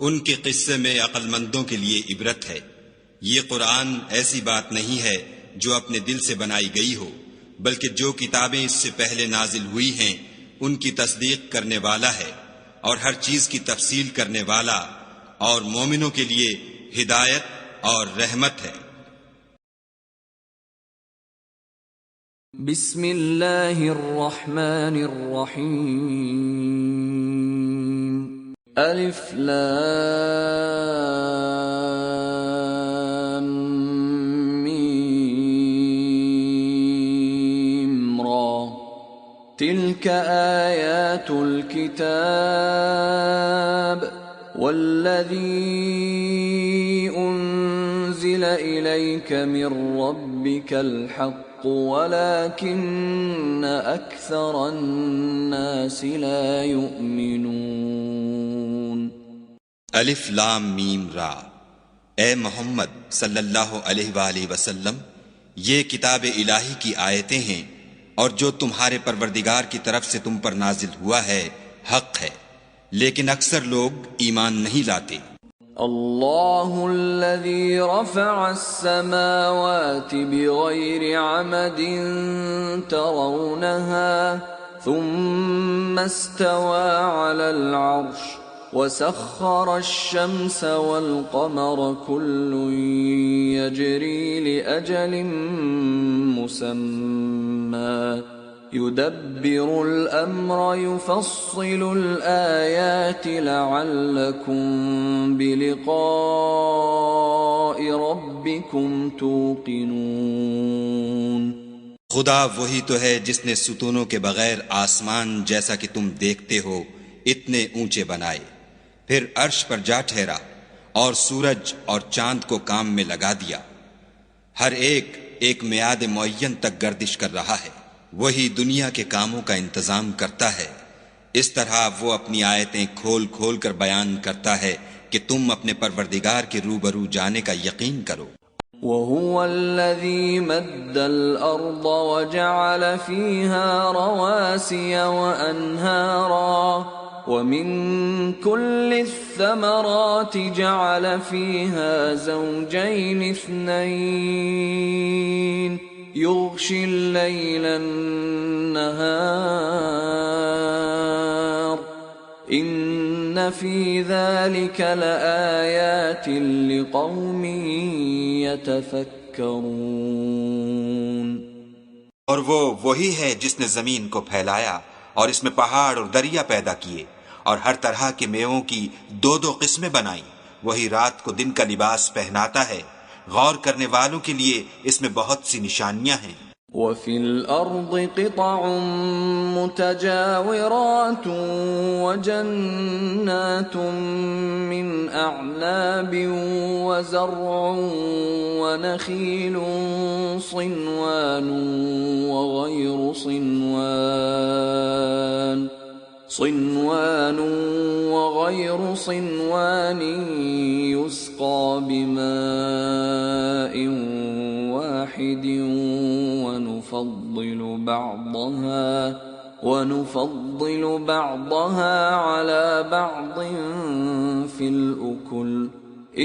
ان کے قصے میں عقل مندوں کے لیے عبرت ہے. یہ قرآن ایسی بات نہیں ہے جو اپنے دل سے بنائی گئی ہو، بلکہ جو کتابیں اس سے پہلے نازل ہوئی ہیں ان کی تصدیق کرنے والا ہے اور ہر چیز کی تفصیل کرنے والا، اور مومنوں کے لیے ہدایت اور رحمت ہے. بسم اللہ الرحمن الرحیم. الف لام میم را تلك آیات الكتاب والذي أنزل إليك من ربك الحق ولكن أكثر الناس لا يؤمنون. الف لام میم را. اے محمد صلی اللہ علیہ وآلہ وسلم، یہ کتاب الہی کی آیتیں ہیں، اور جو تمہارے پروردگار کی طرف سے تم پر نازل ہوا ہے حق ہے، لیکن اکثر لوگ ایمان نہیں لاتے. اللہ الذي رفع السماوات بغير عمد ترونها ثم استوى على العرش وسخر الشمس والقمر كل يجري لأجل مسمى يدبر الأمر يفصل الآيات لعلكم بلقاء ربكم توقنون. خدا وہی تو ہے جس نے ستونوں کے بغیر آسمان جیسا کہ تم دیکھتے ہو اتنے اونچے بنائے، پھر عرش پر جا ٹھہرا اور سورج اور چاند کو کام میں لگا دیا. ہر ایک ایک میعاد معین تک گردش کر رہا ہے. وہی دنیا کے کاموں کا انتظام کرتا ہے. اس طرح وہ اپنی آیتیں کھول کھول کر بیان کرتا ہے کہ تم اپنے پروردگار کے روبرو جانے کا یقین کرو. وَهُوَ الَّذِي مَدَّ الْأَرْضَ وَجَعَلَ فِيهَا رَوَاسِيَ وَأَنْهَارًا وَمِن كُلِّ الثَّمَرَاتِ جَعَلَ فِيهَا زَوْجَيْنِ اثْنَيْنِ يُغْشِي اللَّيْلَ النَّهَارَ إِنَّ فِي ذَلِكَ لَآيَاتٍ لِقَوْمٍ يَتَفَكَّرُونَ. اور وہ وہی ہے جس نے زمین کو پھیلایا اور اس میں پہاڑ اور دریا پیدا کیے اور ہر طرح کے میووں کی دو دو قسمیں بنائیں. وہی رات کو دن کا لباس پہناتا ہے. غور کرنے والوں کے لیے اس میں بہت سی نشانیاں ہیں. وَفِي الْأَرْضِ قِطَعٌ مُتَجَاوِرَاتٌ وَجَنَّاتٌ مِّنْ أَعْنَابٍ وَزَرْعٌ وَنَخِيلٌ صِنْوَانٌ وَغَيْرُ صِنْوَانٍ يُسْقَى بِمَاءٍ واحد ونفضل بعضها على بعض في الأكل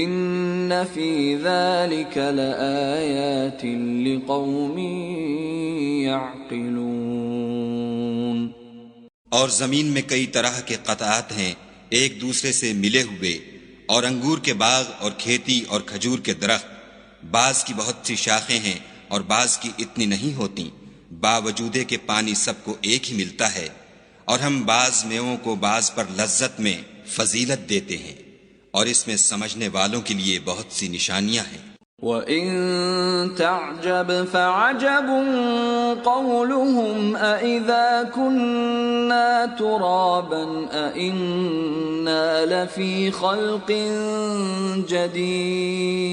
إن في ذلك لآيات لقوم يعقلون. اور زمین میں کئی طرح کے قطعات ہیں ایک دوسرے سے ملے ہوئے، اور انگور کے باغ اور کھیتی اور کھجور کے درخت. بعض کی بہت سی شاخیں ہیں اور بعض کی اتنی نہیں ہوتی، باوجود کہ پانی سب کو ایک ہی ملتا ہے. اور ہم بعض میووں کو بعض پر لذت میں فضیلت دیتے ہیں، اور اس میں سمجھنے والوں کے لیے بہت سی نشانیاں ہیں. وَإِن تَعْجَبْ فَعَجَبٌ قَوْلُهُمْ أَإِذَا كُنَّا تُرَابًا أَإِنَّا لَفِي خَلْقٍ جَدِيدٍ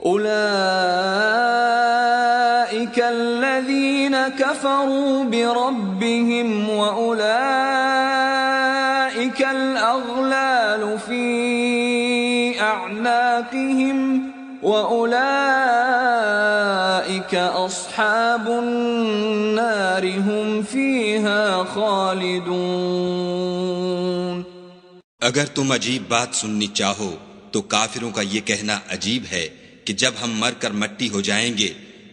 أُولَئِكَ الَّذِينَ كَفَرُوا بِرَبِّهِمْ وَأُولَئِكَ الْأَغْلَالُ فِي أَعْنَاقِهِمْ وَأُولَئِكَ أَصْحَابُ النَّارِ هُمْ فِيهَا خَالِدُونَ. اگر تم عجیب بات سننی چاہو تو کافروں کا یہ کہنا عجیب ہے کہ جب ہم مر کر مٹی ہو جائیں گے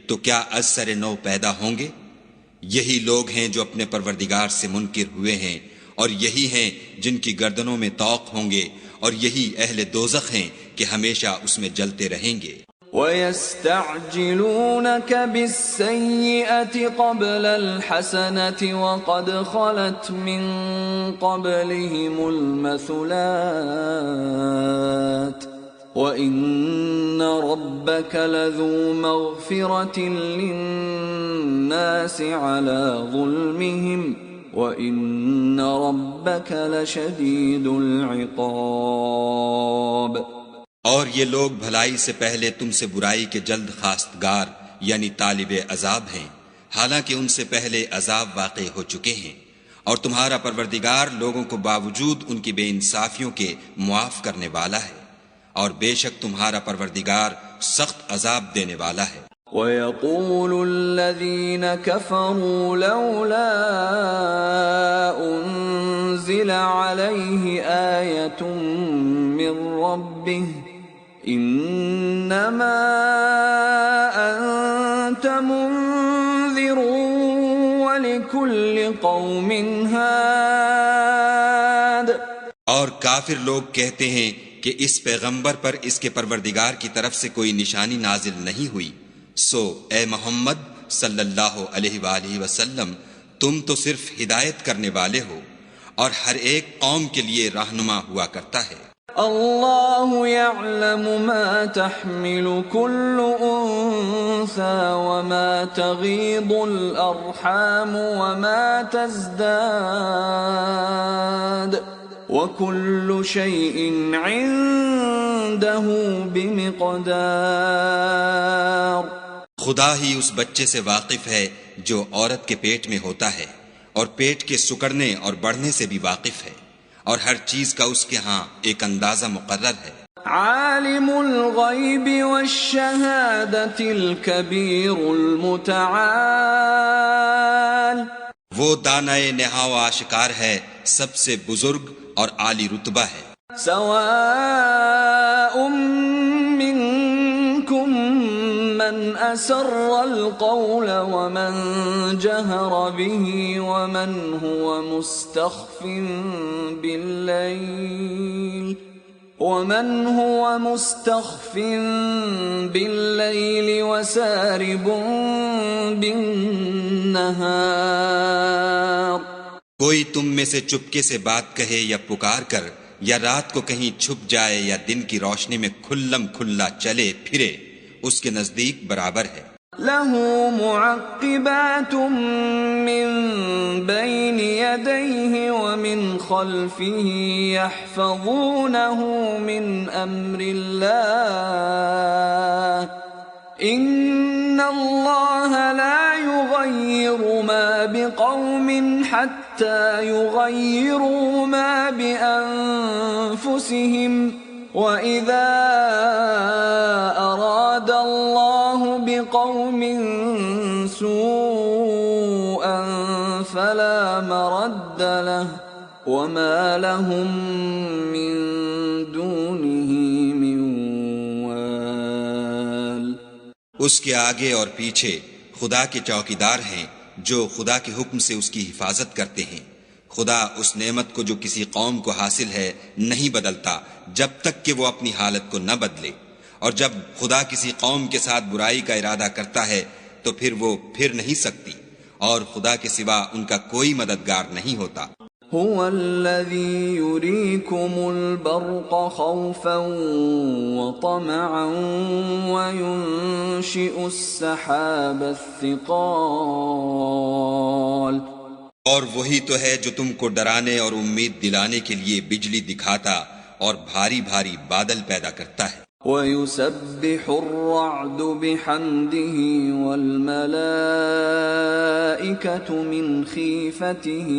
تو کیا از سر نو پیدا ہوں گے؟ یہی لوگ ہیں جو اپنے پروردگار سے منکر ہوئے ہیں، اور یہی ہیں جن کی گردنوں میں طوق ہوں گے، اور یہی اہل دوزخ ہیں کہ ہمیشہ اس میں جلتے رہیں گے. وَيَسْتَعْجِلُونَكَ بِالسَّيِّئَةِ قَبْلَ الْحَسَنَةِ وَقَدْ خَلَتْ مِن قَبْلِهِمُ الْمَثُلَاتُ وَإِنَّ رَبَّكَ لَذُو مَغْفِرَةٍ لِلنَّاسِ عَلَى ظُلْمِهِمْ وَإِنَّ رَبَّكَ لَشَدِيدُ الْعِقَابِ۔ اور یہ لوگ بھلائی سے پہلے تم سے برائی کے جلد خواستگار یعنی طالب عذاب ہیں، حالانکہ ان سے پہلے عذاب واقع ہو چکے ہیں، اور تمہارا پروردگار لوگوں کو باوجود ان کی بے انصافیوں کے معاف کرنے والا ہے، اور بے شک تمہارا پروردگار سخت عذاب دینے والا ہے۔ وَيَقُولُ الَّذِينَ كَفَرُوا لَوْلَا أُنزِلَ عَلَيْهِ آيَةٌ مِّن رَّبِّهِ إِنَّمَا أَنتَ مُنذِرٌ وَلِكُلِّ قَوْمٍ هَادٍ۔ اور کافر لوگ کہتے ہیں کہ اس پیغمبر پر اس کے پروردگار کی طرف سے کوئی نشانی نازل نہیں ہوئی، سو اے محمد صلی اللہ علیہ وآلہ وسلم تم تو صرف ہدایت کرنے والے ہو، اور ہر ایک قوم کے لیے رہنما ہوا کرتا ہے۔ اللہ يعلم ما تحمل كل انثى وما تغيض الارحام وما تزداد وكل شيء عنده بمقدار۔ خدا ہی اس بچے سے واقف ہے جو عورت کے پیٹ میں ہوتا ہے، اور پیٹ کے سکڑنے اور بڑھنے سے بھی واقف ہے، اور ہر چیز کا اس کے ہاں ایک اندازہ مقرر ہے۔ عالم الغیب والشہادۃ الکبیر المتعال۔ وہ دانائے نہا و آشکار ہے، سب سے بزرگ اور عالی رتبہ ہے۔ سواء منکم من اسر القول ومن جہر به ومن هو مستخف باللیل وسارب بالنہار۔ کوئی تم میں سے چپکے سے بات کہے یا پکار کر، یا رات کو کہیں چھپ جائے یا دن کی روشنی میں کھلم کھلا چلے پھرے، اس کے نزدیک برابر ہے۔ لَهُ مُعَقِّبَاتٌ مِّن بَيْنِ يَدَيْهِ وَمِنْ خَلْفِهِ يَحْفَظُونَهُ مِنْ أَمْرِ اللَّهِ إِنَّ اللَّهَ لَا يُغَيِّرُ مَا بِقَوْمٍ حَتَّى يُغَيِّرُوا مَا بِأَنفُسِهِمْ وَإِذَا أَرَادَ اللَّهُ بِقَوْمٍ سُوءًا فَلَا مَرَدَّ لَهُ وَمَا لَهُم مِّن دُونِهِ مِن وَالٍ۔ اس کے آگے اور پیچھے خدا کے چوکیدار ہیں جو خدا کے حکم سے اس کی حفاظت کرتے ہیں۔ خدا اس نعمت کو جو کسی قوم کو حاصل ہے نہیں بدلتا جب تک کہ وہ اپنی حالت کو نہ بدلے، اور جب خدا کسی قوم کے ساتھ برائی کا ارادہ کرتا ہے تو پھر وہ پھر نہیں سکتی، اور خدا کے سوا ان کا کوئی مددگار نہیں ہوتا۔ هو الذي يريكم البرق خوفا وطمعا وينشئ السحاب الثقال۔ اور وہی تو ہے جو تم کو ڈرانے اور امید دلانے کے لیے بجلی دکھاتا اور بھاری بھاری بادل پیدا کرتا ہے۔ وَيُسَبِّحُ الرَّعْدُ بِحَمْدِهِ وَالْمَلَائِكَةُ مِنْ خِيفَتِهِ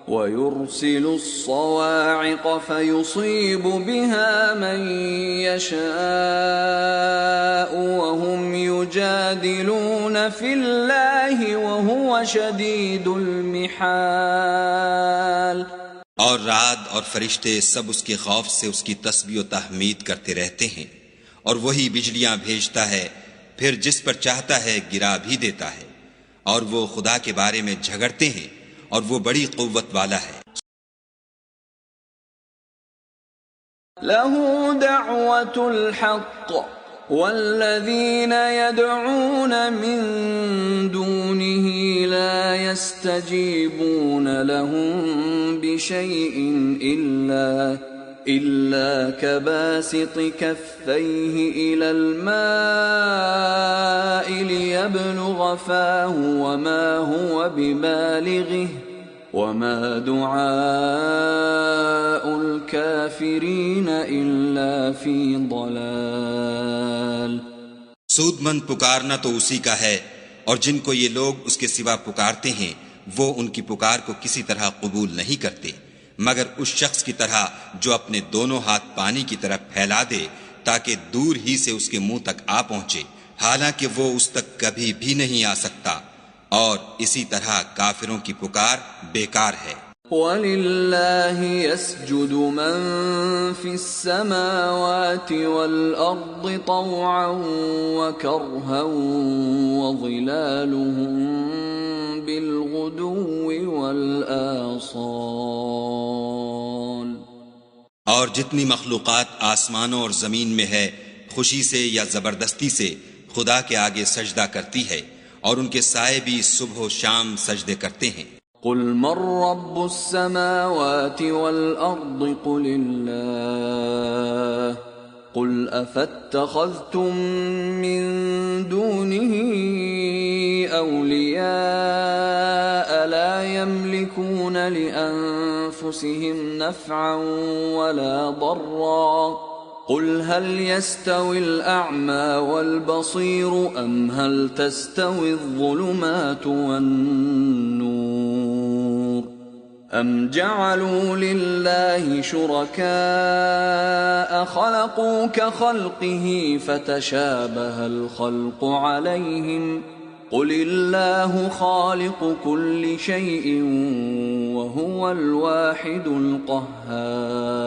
وَيُرْسِلُ الصَّوَاعِقَ فَيُصِيبُ بِهَا مَن يَشَاءُ وَهُمْ يُجَادِلُونَ فِي اللَّهِ وَهُوَ شَدِيدُ الْمِحَالِ۔ اور رعد اور فرشتے سب اس کے خوف سے اس کی تسبیح و تحمید کرتے رہتے ہیں، اور وہی بجلیاں بھیجتا ہے، پھر جس پر چاہتا ہے گرا بھی دیتا ہے، اور وہ خدا کے بارے میں جھگڑتے ہیں، اور وہ بڑی قوت والا ہے۔ لَهُ دَعْوَةُ الْحَقِّ وَالَّذِينَ يَدْعُونَ مِن دُونِهِ لَا يَسْتَجِيبُونَ لَهُم بِشَيْءٍ إلا كباسط كفيه إلى الماء ليبلغ فاه وما هو ببالغه وما دعاء الكافرين إلا في ضلال. سود مند پکارنا تو اسی کا ہے، اور جن کو یہ لوگ اس کے سوا پکارتے ہیں وہ ان کی پکار کو کسی طرح قبول نہیں کرتے مگر اس شخص کی طرح جو اپنے دونوں ہاتھ پانی کی طرف پھیلا دے تاکہ دور ہی سے اس کے منہ تک آ پہنچے، حالانکہ وہ اس تک کبھی بھی نہیں آ سکتا، اور اسی طرح کافروں کی پکار بیکار ہے. وَلِلَّهِ يَسْجُدُ مَن فِي السَّمَاوَاتِ وَالْأَرْضِ طَوْعًا وَكَرْهًا وَظِلَالُهُم بِالْغُدُوِّ وَالْآصَالِ. اور جتنی مخلوقات آسمانوں اور زمین میں ہے خوشی سے یا زبردستی سے خدا کے آگے سجدہ کرتی ہے، اور ان کے سائے بھی صبح و شام سجدے کرتے ہیں. قل من رب السماوات والأرض قل الله قل أفاتخذتم من دونه أولياء لا يملكون لأنفسهم نفعا ولا ضرا قل هل يستوي الأعمى والبصير أم هل تستوي الظلمات والنور أم جعلوا لله شركاء خلقوا كخلقه فتشابه الخلق عليهم قل الله خالق كل شيء وهو الواحد القهار.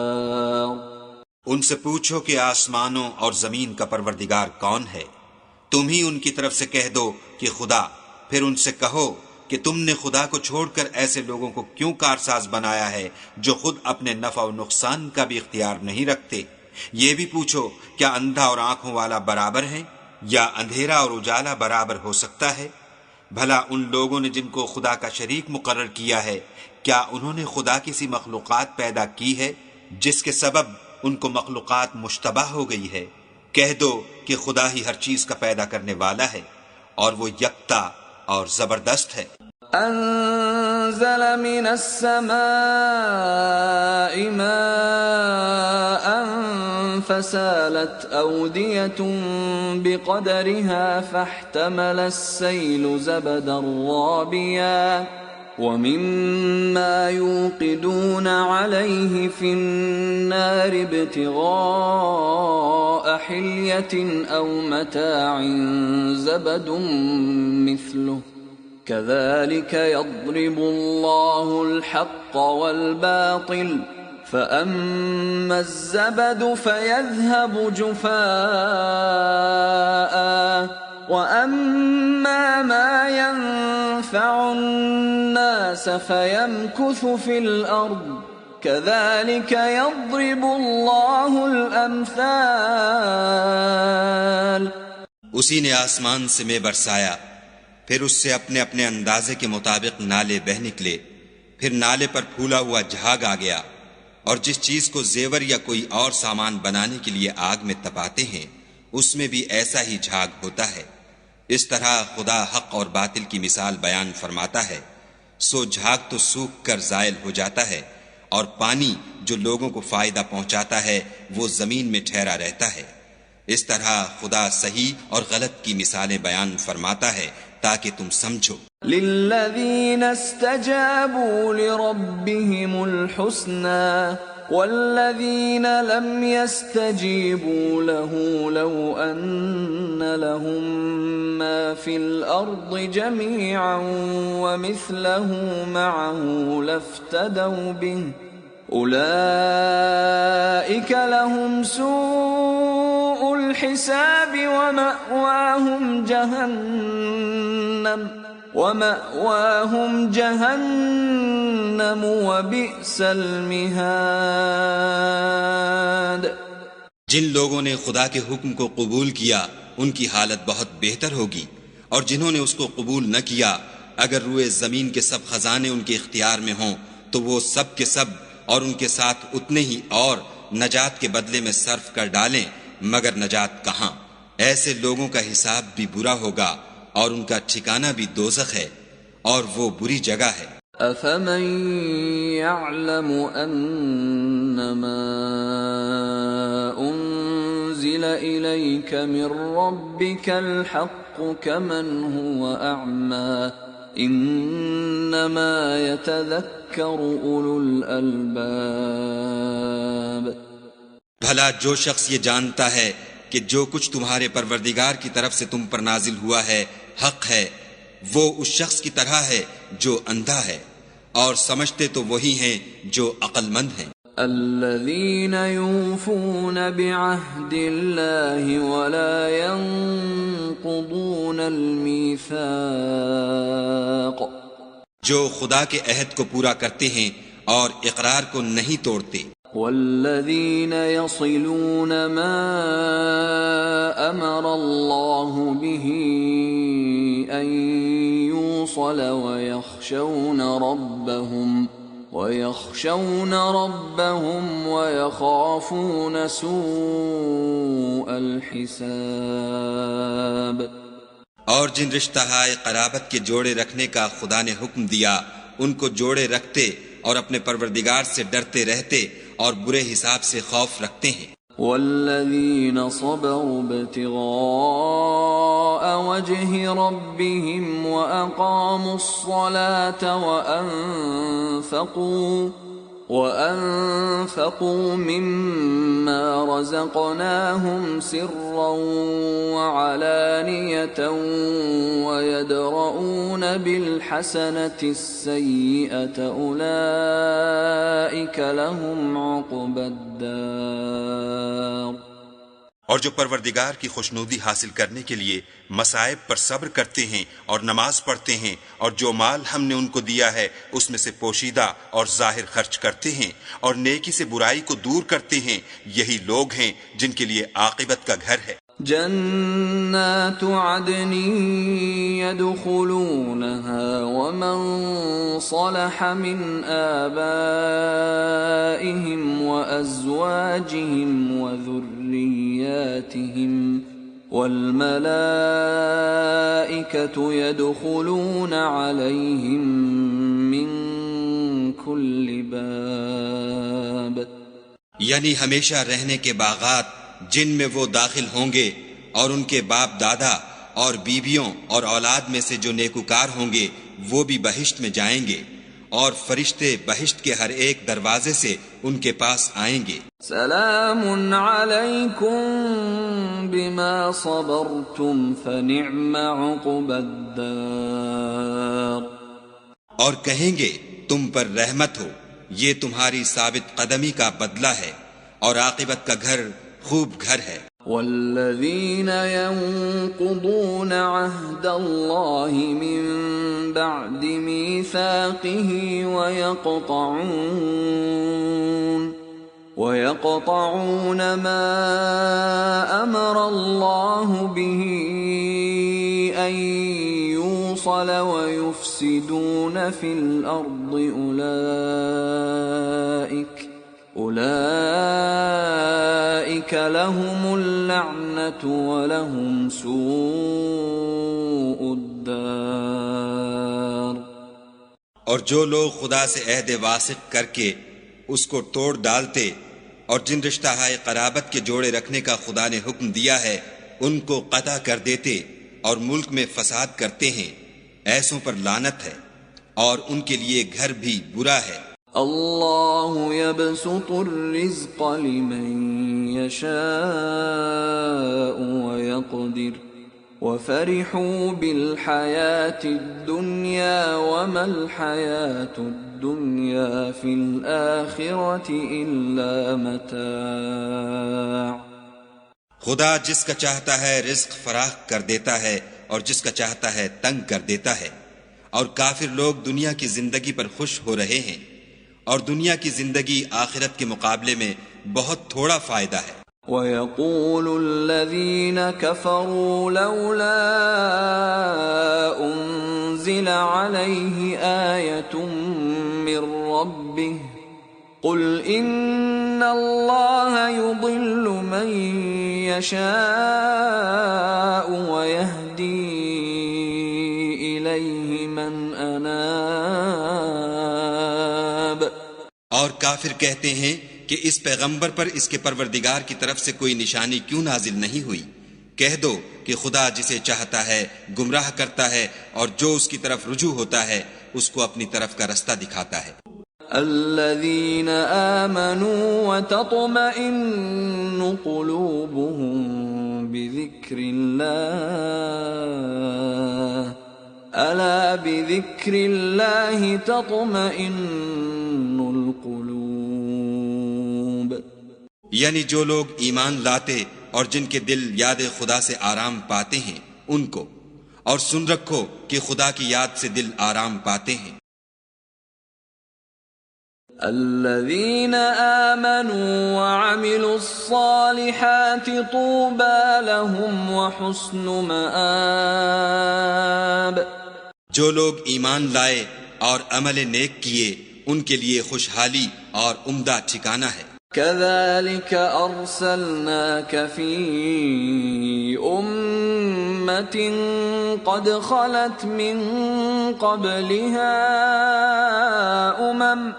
ان سے پوچھو کہ آسمانوں اور زمین کا پروردگار کون ہے، تم ہی ان کی طرف سے کہہ دو کہ خدا. پھر ان سے کہو کہ تم نے خدا کو چھوڑ کر ایسے لوگوں کو کیوں کارساز بنایا ہے جو خود اپنے نفع و نقصان کا بھی اختیار نہیں رکھتے. یہ بھی پوچھو کیا اندھا اور آنکھوں والا برابر ہیں، یا اندھیرا اور اجالا برابر ہو سکتا ہے؟ بھلا ان لوگوں نے جن کو خدا کا شریک مقرر کیا ہے، کیا انہوں نے خدا کی سی مخلوقات پیدا کی ہے جس کے سبب ان کو مخلوقات مشتبہ ہو گئی ہے؟ کہہ دو کہ خدا ہی ہر چیز کا پیدا کرنے والا ہے، اور وہ یکتا اور زبردست ہے. انزل من السماء ماء فسالت أودية بقدرها فاحتمل السيل زبدا رابيا ومما يوقدون عليه في النار ابتغاء حلية أو متاع زبد مثله كذلك يضرب الله الحق والباطل فأما الزبد فيذهب جفاء وأما ما ينفع الناس فيمكث في الأرض كذلك يضرب الله الأمثال. اسی نے آسمان سے میں برسایا، پھر اس سے اپنے اپنے اندازے کے مطابق نالے بہ نکلے، پھر نالے پر پھولا ہوا جھاگ آ گیا، اور جس چیز کو زیور یا کوئی اور سامان بنانے کے لیے آگ میں تپاتے ہیں اس میں بھی ایسا ہی جھاگ ہوتا ہے. اس طرح خدا حق اور باطل کی مثال بیان فرماتا ہے. سو جھاگ تو سوکھ کر زائل ہو جاتا ہے، اور پانی جو لوگوں کو فائدہ پہنچاتا ہے وہ زمین میں ٹھہرا رہتا ہے. اس طرح خدا صحیح اور غلط کی مثالیں بیان فرماتا ہے تاکہ تم سمجھو. للذین استجابوا لربهم الحسنى والذین لم يستجیبوا له لو ان لهم ما في الارض جميعا ومثله معه لافتدوا به اولئک لهم سوء الحساب ومأواهم جهنم وبئس المہاد. جن لوگوں نے خدا کے حکم کو قبول کیا ان کی حالت بہت بہتر ہوگی، اور جنہوں نے اس کو قبول نہ کیا اگر روئے زمین کے سب خزانے ان کے اختیار میں ہوں تو وہ سب کے سب اور ان کے ساتھ اتنے ہی اور نجات کے بدلے میں صرف کر ڈالیں، مگر نجات کہاں؟ ایسے لوگوں کا حساب بھی برا ہوگا اور ان کا ٹھکانہ بھی دوزخ ہے، اور وہ بری جگہ ہے۔ أفمن يعلم أنما أنزل إليك من ربك الحق كمن هو أعمى إنما يتذكر أولو الألباب۔ بھلا جو شخص یہ جانتا ہے کہ جو کچھ تمہارے پروردگار کی طرف سے تم پر نازل ہوا ہے حق ہے، وہ اس شخص کی طرح ہے جو اندھا ہے، اور سمجھتے تو وہی ہیں جو عقل مند ہیں۔ الذين يوفون بعهد الله ولا ينقضون الميثاق، جو خدا کے عہد کو پورا کرتے ہیں اور اقرار کو نہیں توڑتے۔ والذين يصلون ما أمر الله به أن يوصل ويخشون ربهم ويخافون سوء الحساب۔ اور جن رشتہ ہائے قرابت کے جوڑے رکھنے کا خدا نے حکم دیا، ان کو جوڑے رکھتے اور اپنے پروردگار سے ڈرتے رہتے اور برے حساب سے خوف رکھتے ہیں۔ والذین صبروا ابتغاء وجه ربهم وأقاموا الصلاة وأنفقوا مما رزقناهم سرا وعلانية ويدرؤون بالحسنة السيئة أولئك لهم عقبى الدار۔ اور جو پروردگار کی خوشنودی حاصل کرنے کے لیے مصائب پر صبر کرتے ہیں اور نماز پڑھتے ہیں، اور جو مال ہم نے ان کو دیا ہے اس میں سے پوشیدہ اور ظاہر خرچ کرتے ہیں، اور نیکی سے برائی کو دور کرتے ہیں، یہی لوگ ہیں جن کے لیے عاقبت کا گھر ہے۔ جنات عدن يدخلونها ومن صلح من آبائهم وأزواجهم وذرياتهم والملائكة يدخلون عليهم من كل باب۔ یعنی ہمیشہ رہنے کے باغات جن میں وہ داخل ہوں گے، اور ان کے باپ دادا اور بیویوں اور اولاد میں سے جو نیکوکار ہوں گے وہ بھی بہشت میں جائیں گے، اور فرشتے بہشت کے ہر ایک دروازے سے ان کے پاس آئیں گے۔ سلام علیکم بما صبرتم فنعم عقبى الدار۔ اور کہیں گے تم پر رحمت ہو، یہ تمہاری ثابت قدمی کا بدلہ ہے، اور عاقبت کا گھر خوب گھر ہے۔ والذین ينقضون عهد الله من بعد ميثاقه ويقطعون ما أمر الله به أن يوصل ويفسدون في الأرض أولئك لهم اللعنة ولهم سوء الدار۔ اور جو لوگ خدا سے عہد واثق کر کے اس کو توڑ ڈالتے اور جن رشتہ ہائے قرابت کے جوڑے رکھنے کا خدا نے حکم دیا ہے ان کو قطع کر دیتے اور ملک میں فساد کرتے ہیں، ایسوں پر لعنت ہے، اور ان کے لیے گھر بھی برا ہے۔ اللہ يبسط الرزق لمن يشاء ويقدر وفرحوا بالحياة الدنيا وما الحياة الدنيا في الآخرة إلا متاع۔ خدا جس کا چاہتا ہے رزق فراخ کر دیتا ہے اور جس کا چاہتا ہے تنگ کر دیتا ہے، اور کافر لوگ دنیا کی زندگی پر خوش ہو رہے ہیں، اور دنیا کی زندگی آخرت کے مقابلے میں بہت تھوڑا فائدہ ہے۔ وَيَقُولُ الَّذِينَ كَفَرُوا لَوْلَا أُنزِلَ عَلَيْهِ آيَةٌ مِّن رَّبِّهِ قُلْ إِنَّ اللہ یضل من یشاء ویہدی الیہ من اناب۔ اور کافر کہتے ہیں کہ اس پیغمبر پر اس کے پروردگار کی طرف سے کوئی نشانی کیوں نازل نہیں ہوئی؟ کہہ دو کہ خدا جسے چاہتا ہے گمراہ کرتا ہے، اور جو اس کی طرف رجوع ہوتا ہے اس کو اپنی طرف کا رستہ دکھاتا ہے۔ الذین آمنوا وتطمئن قلوبهم بذکر اللہ الا بذکر اللہ تطمئن القلوب۔ یعنی جو لوگ ایمان لاتے اور جن کے دل یاد خدا سے آرام پاتے ہیں ان کو، اور سن رکھو کہ خدا کی یاد سے دل آرام پاتے ہیں۔ الذین آمنوا وعملوا الصالحات طوبى لهم وحسن مآب۔ جو لوگ ایمان لائے اور عمل نیک کیے ان کے لیے خوشحالی اور عمدہ ٹھکانہ ہے۔ كذلك أرسلناك في أمة قد خلت من قبلها أمم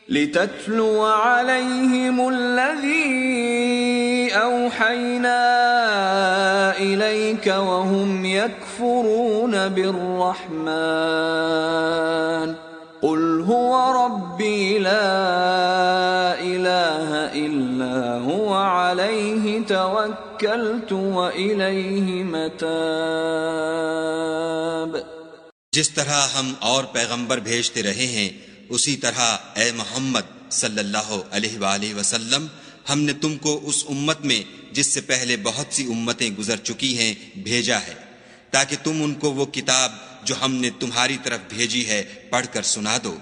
لتتلو عليهم الذي أوحينا إليك وهم يكفرون بالرحمن قل هو ربي لا إله إلا هو عليه توكلت وإليه متاب۔ جس طرح ہم اور پیغمبر بھیجتے رہے ہیں اسی طرح اے محمد صلی اللہ علیہ وآلہ وسلم ہم نے تم کو اس امت میں جس سے پہلے بہت سی امتیں گزر چکی ہیں بھیجا ہے، تاکہ تم ان کو وہ کتاب جو ہم نے تمہاری طرف بھیجی ہے پڑھ کر سنا دو۔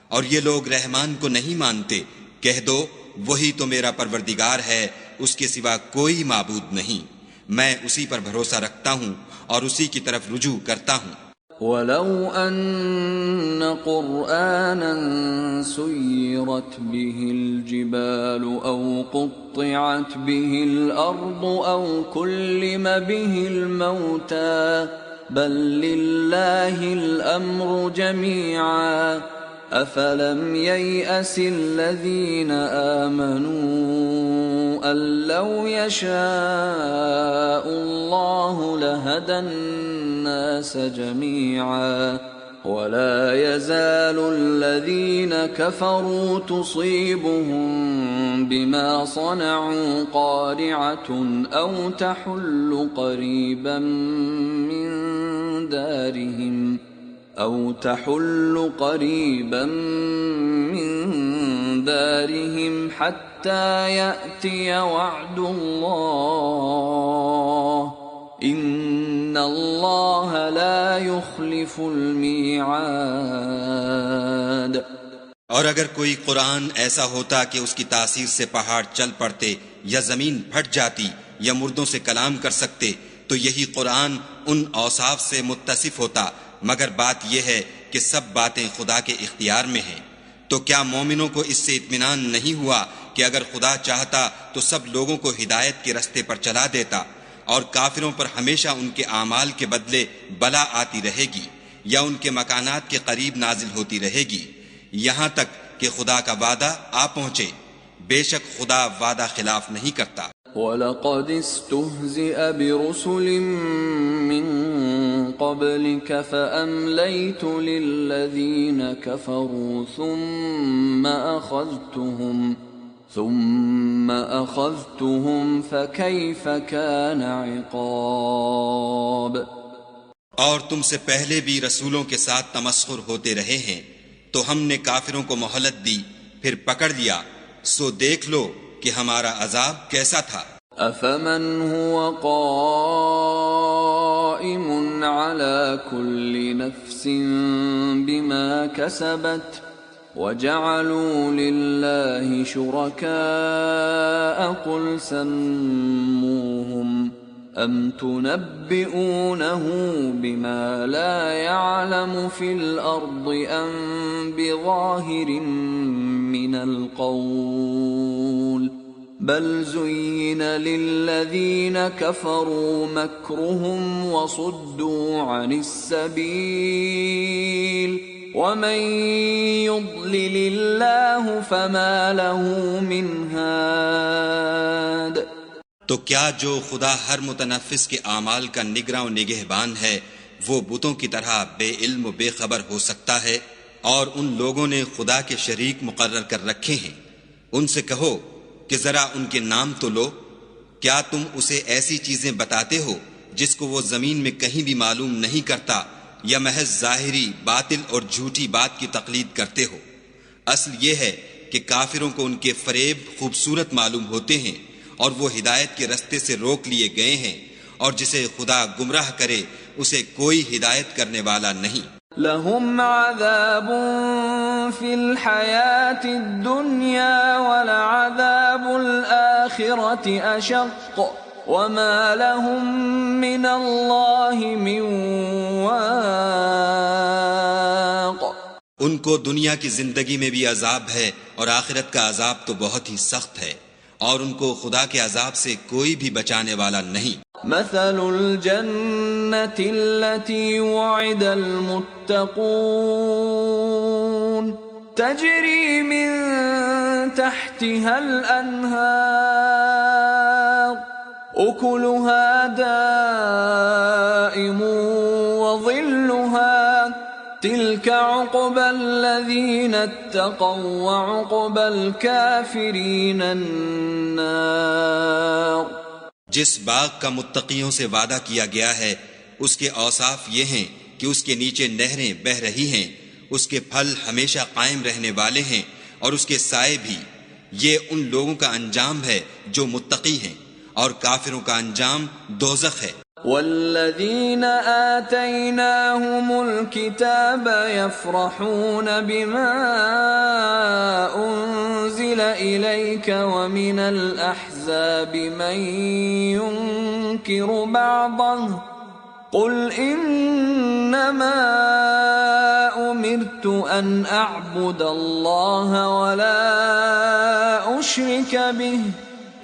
اور یہ لوگ رحمان کو نہیں مانتے، کہہ دو وہی تو میرا پروردگار ہے، اس کے سوا کوئی معبود نہیں، میں اسی پر بھروسہ رکھتا ہوں اور اسی کی طرف رجوع کرتا ہوں۔ وَلَوْ أَنَّ قُرْآنًا سُيِّرَتْ بِهِ الْجِبَالُ أَوْ قُطِّعَتْ بِهِ الْأَرْضُ أَوْ كُلِّمَ بِهِ الْمَوْتَى بَل لِّلَّهِ الْأَمْرُ جَمِيعًا أَفَلَمْ يَيْأَسِ الَّذِينَ آمَنُوا أَن لَّوْ يَشَاءُ اللَّهُ لَهَدَى النَّاسَ جَمِيعًا وَلَا يَزَالُ الَّذِينَ كَفَرُوا تُصِيبُهُم بِمَا صَنَعُوا قَارِعَةٌ أَوْ تَحُلُّ قَرِيبًا مِّن دَارِهِمْ حَتَّى يَأْتِيَ وَعْدُ اللَّهِ إِنَّ اللَّهَ لَا يُخْلِفُ الْمِيعَادَ۔ اور اگر کوئی قرآن ایسا ہوتا کہ اس کی تاثیر سے پہاڑ چل پڑتے یا زمین پھٹ جاتی یا مردوں سے کلام کر سکتے تو یہی قرآن ان اوصاف سے متصف ہوتا، مگر بات یہ ہے کہ سب باتیں خدا کے اختیار میں ہیں۔ تو کیا مومنوں کو اس سے اطمینان نہیں ہوا کہ اگر خدا چاہتا تو سب لوگوں کو ہدایت کے رستے پر چلا دیتا، اور کافروں پر ہمیشہ ان کے اعمال کے بدلے بلا آتی رہے گی یا ان کے مکانات کے قریب نازل ہوتی رہے گی، یہاں تک کہ خدا کا وعدہ آ پہنچے۔ بے شک خدا وعدہ خلاف نہیں کرتا۔ وَلَقَدِ اسْتُهْزِئَ بِرُسُلٍ مِّن قَبْلِكَ فَأَمْلَيْتُ لِلَّذِينَ كَفَرُوا ثُمَّ أَخَذْتُهُمْ فَكَيْفَ كَانَ عِقَابِ۔ اور تم سے پہلے بھی رسولوں کے ساتھ تمسخر ہوتے رہے ہیں، تو ہم نے کافروں کو مہلت دی پھر پکڑ لیا، سو دیکھ لو کہ ہمارا عذاب کیسا تھا۔ أَفَمَنْ هُوَ قَائِمٌ عَلَى كُلِّ نَفْسٍ بِمَا كَسَبَتْ وَجَعَلُوا لِلَّهِ شُرَكَاءَ قُلْ سَمُّوهُمْ أَمْ تُنَبِّئُونَهُ بِمَا لَا يَعْلَمُ فِي الْأَرْضِ أَمْ بِظَاهِرٍ مِّنَ الْقَوْلِ بَلْ زُيِّنَ لِلَّذِينَ كَفَرُوا مَكْرُهُمْ وَصُدُّوا عَنِ السَّبِيلِ وَمَن يُضْلِلِ اللَّهُ فَمَا لَهُ مِنْ هَادٍ۔ تو کیا جو خدا ہر متنفس کے اعمال کا نگراں و نگہبان ہے وہ بتوں کی طرح بے علم و بے خبر ہو سکتا ہے؟ اور ان لوگوں نے خدا کے شریک مقرر کر رکھے ہیں، ان سے کہو کہ ذرا ان کے نام تو لو۔ کیا تم اسے ایسی چیزیں بتاتے ہو جس کو وہ زمین میں کہیں بھی معلوم نہیں کرتا، یا محض ظاہری باطل اور جھوٹی بات کی تقلید کرتے ہو؟ اصل یہ ہے کہ کافروں کو ان کے فریب خوبصورت معلوم ہوتے ہیں، اور وہ ہدایت کے رستے سے روک لیے گئے ہیں، اور جسے خدا گمراہ کرے اسے کوئی ہدایت کرنے والا نہیں۔ لَهُمْ عَذَابٌ فِي الْحَيَاةِ الدُّنْيَا وَلَعَذَابُ الْآخِرَةِ أَشَقُّ وَمَا لَهُم مِّنَ اللَّهِ مِن وَاقٍ۔ ان کو دنیا کی زندگی میں بھی عذاب ہے، اور آخرت کا عذاب تو بہت ہی سخت ہے، اور ان کو خدا کے عذاب سے کوئی بھی بچانے والا نہیں۔ مثل الجنة التي وعد المتقون تجري من تحتها الأنهار أكلها دائم وظلها تلك عقبى الذين اتقوا وعقبى الكافرين النار۔ جس باغ کا متقیوں سے وعدہ کیا گیا ہے اس کے اوصاف یہ ہیں کہ اس کے نیچے نہریں بہہ رہی ہیں، اس کے پھل ہمیشہ قائم رہنے والے ہیں، اور اس کے سائے بھی۔ یہ ان لوگوں کا انجام ہے جو متقی ہیں، اور کافروں کا انجام دوزخ ہے۔ والذین آتیناہم الکتاب یفرحون بما انزل الیک ومن الاحزاب من ينکر بعضه قل انما امرت ان اعبد اللہ ولا اشرک به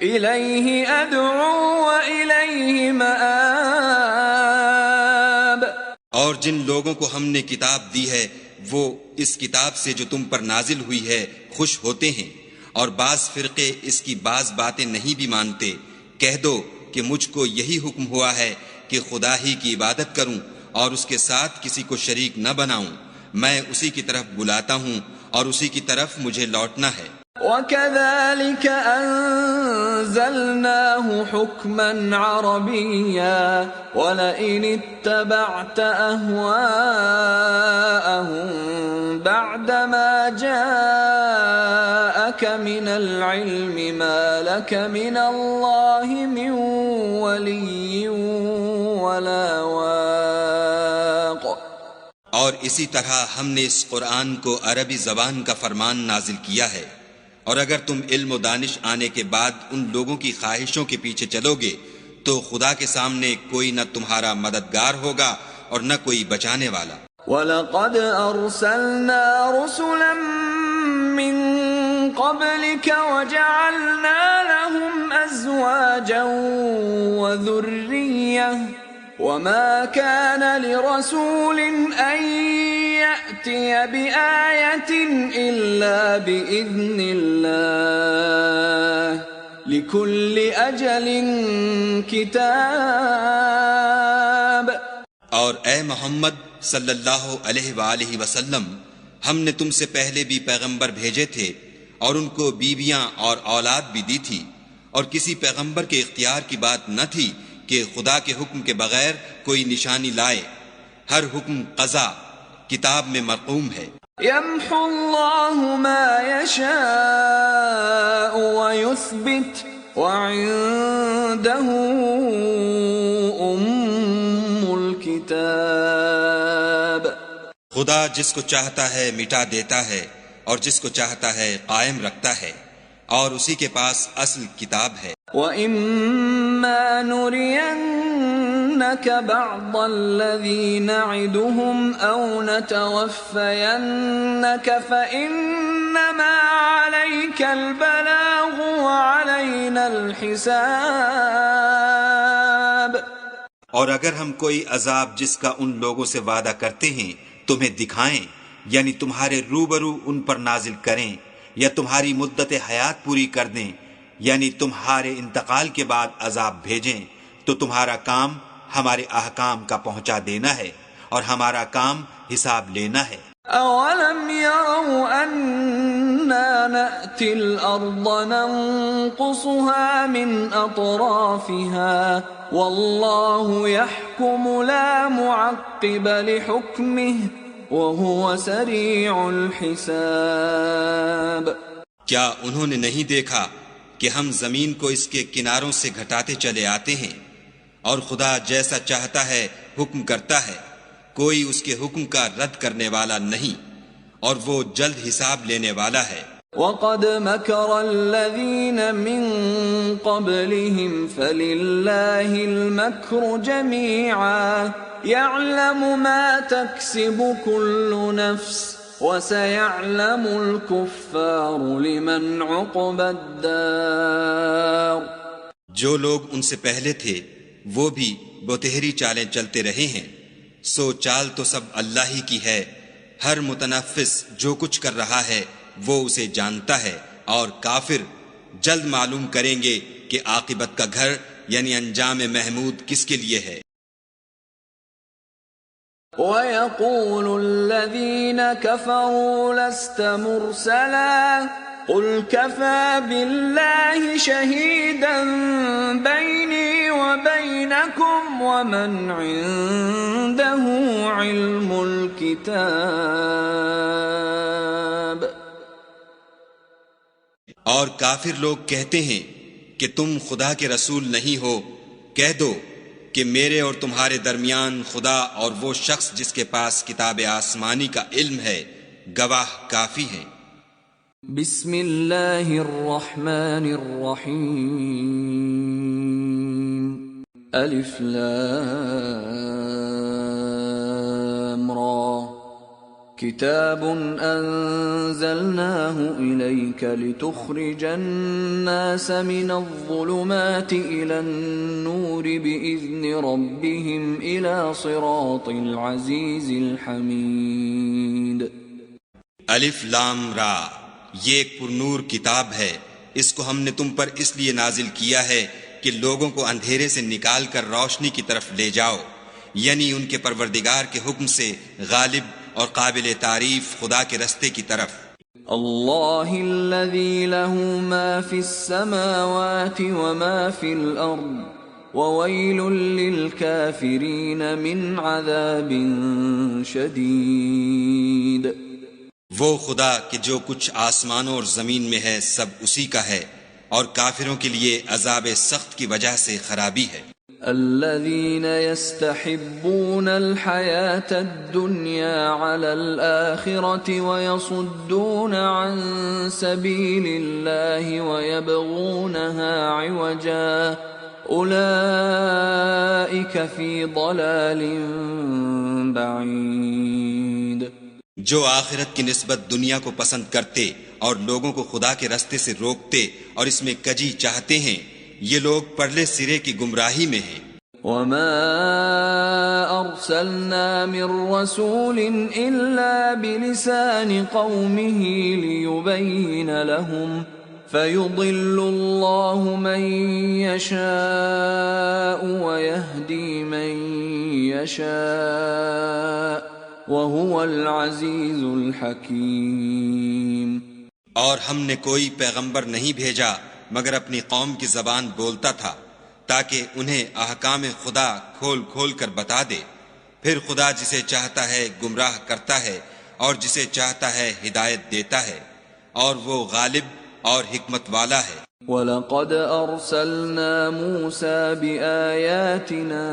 الیہ ادعو والیہ مآب۔ اور جن لوگوں کو ہم نے کتاب دی ہے وہ اس کتاب سے جو تم پر نازل ہوئی ہے خوش ہوتے ہیں، اور بعض فرقے اس کی بعض باتیں نہیں بھی مانتے۔ کہہ دو کہ مجھ کو یہی حکم ہوا ہے کہ خدا ہی کی عبادت کروں اور اس کے ساتھ کسی کو شریک نہ بناؤں۔ میں اسی کی طرف بلاتا ہوں اور اسی کی طرف مجھے لوٹنا ہے۔ وَكَذَلِكَ أَنزَلْنَاهُ حُكْمًا عَرَبِيًّا وَلَئِنِ اتَّبَعْتَ أَهْوَاءَهُمْ بَعْدَمَا جَاءَكَ مِنَ الْعِلْمِ مَا لَكَ مِنَ اللَّهِ مِنْ وَلِيٍّ وَلَا وَاقٍ۔ اور اسی طرح ہم نے اس قرآن کو عربی زبان کا فرمان نازل کیا ہے، اور اگر تم علم و دانش آنے کے بعد ان لوگوں کی خواہشوں کے پیچھے چلو گے تو خدا کے سامنے کوئی نہ تمہارا مددگار ہوگا اور نہ کوئی بچانے والا۔ وَلَقَدْ أَرْسَلْنَا رُسُلًا مِّن قَبْلِكَ وَجَعَلْنَا لَهُمْ أَزْوَاجًا وَذُرِّيَّةً وَمَا كَانَ لِرَسُولٍ أَن يَأْتِيَ بِآيَةٍ إِلَّا بِإِذْنِ اللَّهِ لِكُلِّ أَجَلٍ كِتَابٌ۔ اور اے محمد صلی اللہ علیہ وآلہ وسلم، ہم نے تم سے پہلے بھی پیغمبر بھیجے تھے اور ان کو بیویاں اور اولاد بھی دی تھی، اور کسی پیغمبر کے اختیار کی بات نہ تھی کہ خدا کے حکم کے بغیر کوئی نشانی لائے۔ ہر حکم قضا کتاب میں مرقوم ہے۔ يَمْحُو اللَّهُ مَا يَشَاءُ وَيُثْبِتُ وَعِندَهُ أُمُّ الْكِتَابِ۔ خدا جس کو چاہتا ہے مٹا دیتا ہے، اور جس کو چاہتا ہے قائم رکھتا ہے، اور اسی کے پاس اصل کتاب ہے۔ وَإِمَّا نُرِيَنَّكَ بَعْضَ الَّذِي نَعِدُهُمْ أَوْ نَتَوَفَّيَنَّكَ فَإِنَّمَا عَلَيْكَ الْبَلَاغُ وَعَلَيْنَا الْحِسَابُ۔ اور اگر ہم کوئی عذاب جس کا ان لوگوں سے وعدہ کرتے ہیں تمہیں دکھائیں، یعنی تمہارے روبرو ان پر نازل کریں، یا تمہاری مدت حیات پوری کر دیں، یعنی تمہارے انتقال کے بعد عذاب بھیجیں، تو تمہارا کام ہمارے احکام کا پہنچا دینا ہے اور ہمارا کام حساب لینا ہے۔ أَوَلَمْ يَرَوْا أَنَّا نَأْتِي الْأَرْضَ نَنقُصُهَا مِنْ أَطْرَافِهَا وَاللَّهُ يَحْكُمُ لَا مُعَقِّبَ لِحُكْمِهِ وَهُوَ سَرِيعُ الْحِسَابِ۔ کیا انہوں نے نہیں دیکھا کہ ہم زمین کو اس کے کناروں سے گھٹاتے چلے آتے ہیں، اور خدا جیسا چاہتا ہے حکم کرتا ہے، کوئی اس کے حکم کا رد کرنے والا نہیں، اور وہ جلد حساب لینے والا ہے۔ وَقَدْ مَكَرَ الَّذِينَ مِن قَبْلِهِمْ فَلِلَّهِ الْمَكْرُ جَمِيعًا يَعْلَمُ مَا تَكْسِبُ كُلُّ نَفْسٍ وَسَيَعْلَمُ الْكُفَّارُ لِمَنْ عُقْبَى الدَّارِ۔ جو لوگ ان سے پہلے تھے وہ بھی بتہری چالیں چلتے رہے ہیں، سو چال تو سب اللہ ہی کی ہے، ہر متنفس جو کچھ کر رہا ہے وہ اسے جانتا ہے، اور کافر جلد معلوم کریں گے کہ عاقبت کا گھر یعنی انجام محمود کس کے لیے ہے۔ وَيَقُولُ الَّذِينَ كَفَرُوا لَسْتَ مُرْسَلًا قُلْ كَفَى بِاللَّهِ شَهِيدًا بَيْنِي وَبَيْنَكُمْ وَمَنْ عِندَهُ عِلْمُ الْكِتَابِ۔ اور کافر لوگ کہتے ہیں کہ تم خدا کے رسول نہیں ہو، کہہ دو کہ میرے اور تمہارے درمیان خدا اور وہ شخص جس کے پاس کتاب آسمانی کا علم ہے گواہ کافی ہیں۔ بسم اللہ الرحمن الرحیم، الف لام را، کتاب انزلناه الیک لتخرج الناس من الظلمات الى النور باذن ربهم الى صراط العزیز الحمید۔ الف لام را، یہ ایک پرنور کتاب ہے، اس کو ہم نے تم پر اس لیے نازل کیا ہے کہ لوگوں کو اندھیرے سے نکال کر روشنی کی طرف لے جاؤ، یعنی ان کے پروردگار کے حکم سے غالب اور قابل تعریف خدا کے رستے کی طرف۔ اللہ الذی له ما فی السماوات وما فی الارض وویل للکافرین من عذاب شدید۔ وہ خدا کہ جو کچھ آسمانوں اور زمین میں ہے سب اسی کا ہے، اور کافروں کے لیے عذاب سخت کی وجہ سے خرابی ہے۔ الذين يستحبون الحياة الدنيا على الآخرة ويصدون عن سبيل الله ويبغونها عوجا أولئك في ضلال بعيد۔ جو آخرت کی نسبت دنیا کو پسند کرتے اور لوگوں کو خدا کے رستے سے روکتے اور اس میں کجی چاہتے ہیں، یہ لوگ پرلے سرے کی گمراہی میں ہیں۔ وما ارسلنا من رسول الا بلسان قومه ليبين لهم فيضل الله من يشاء ويهدي من يشاء وهو العزيز الحكيم۔ اور ہم نے کوئی پیغمبر نہیں بھیجا مگر اپنی قوم کی زبان بولتا تھا تاکہ انہیں احکام خدا کھول کھول کر بتا دے، پھر خدا جسے چاہتا ہے گمراہ کرتا ہے اور جسے چاہتا ہے ہدایت دیتا ہے، اور وہ غالب اور حکمت والا ہے۔ وَلَقَدْ أَرْسَلْنَا مُوسَى بِآيَاتِنَا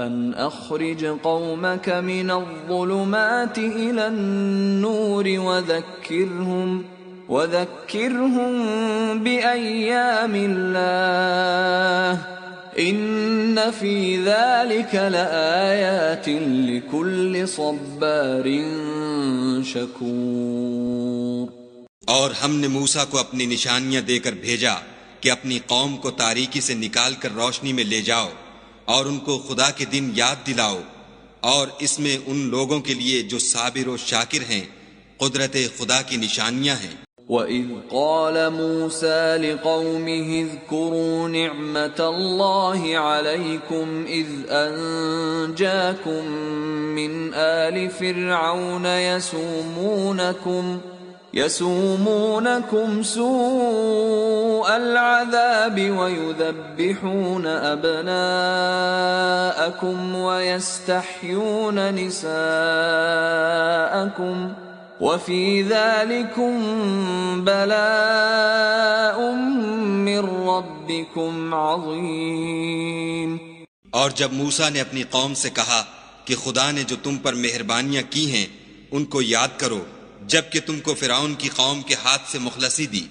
أَنْ أَخْرِجْ قَوْمَكَ مِنَ الظُّلُمَاتِ إِلَى النُّورِ وَذَكِّرْهُمْ بِأَيَّامِ اللَّهِ إِنَّ فِي ذَلِكَ لَآيَاتٍ لِكُلِّ صَبَّارٍ شَكُورٍ۔ اور ہم نے موسیٰ کو اپنی نشانیاں دے کر بھیجا کہ اپنی قوم کو تاریکی سے نکال کر روشنی میں لے جاؤ اور ان کو خدا کے دن یاد دلاؤ، اور اس میں ان لوگوں کے لیے جو صابر و شاکر ہیں قدرت خدا کی نشانیاں ہیں۔ وَإِذْ قَالَ مُوسَى لِقَوْمِهِ اذْكُرُوا نِعْمَةَ اللَّهِ عَلَيْكُمْ إِذْ أَنْجَاكُمْ مِنْ آلِ فِرْعَوْنَ يَسُومُونَكُمْ سُوءَ الْعَذَابِ وَيُذَبِّحُونَ أَبْنَاءَكُمْ وَيَسْتَحْيُونَ نِسَاءَكُمْ وَفِي ذَلِكُمْ بَلَاءٌ مِّن رَّبِّكُمْ عَظِيمٌ۔ اور جب موسیٰ نے اپنی قوم سے کہا کہ خدا نے جو تم پر مہربانیاں کی ہیں ان کو یاد کرو، جب کہ تم کو فرعون کی قوم کے ہاتھ سے مخلصی دی،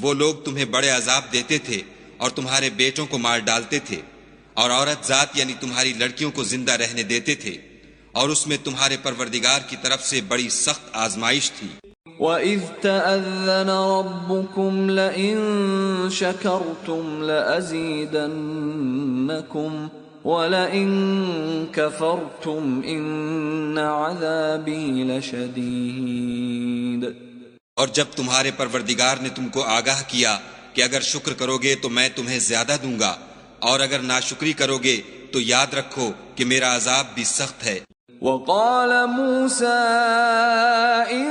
وہ لوگ تمہیں بڑے عذاب دیتے تھے اور تمہارے بیٹوں کو مار ڈالتے تھے، اور عورت ذات یعنی تمہاری لڑکیوں کو زندہ رہنے دیتے تھے، اور اس میں تمہارے پروردگار کی طرف سے بڑی سخت آزمائش تھی۔ وَإِذْ تَأَذَّنَ رَبُّكُمْ لَئِن شَكَرْتُمْ لَأَزِيدَنَّكُمْ وَلَئِن كَفَرْتُمْ إِنَّ عَذَابِي لَشَدِيدٌ۔ اور جب تمہارے پروردگار نے تم کو آگاہ کیا کہ اگر شکر کرو گے تو میں تمہیں زیادہ دوں گا، اور اگر ناشکری کرو گے تو یاد رکھو کہ میرا عذاب بھی سخت ہے۔ وَقَالَ مُوسَىٰ إِن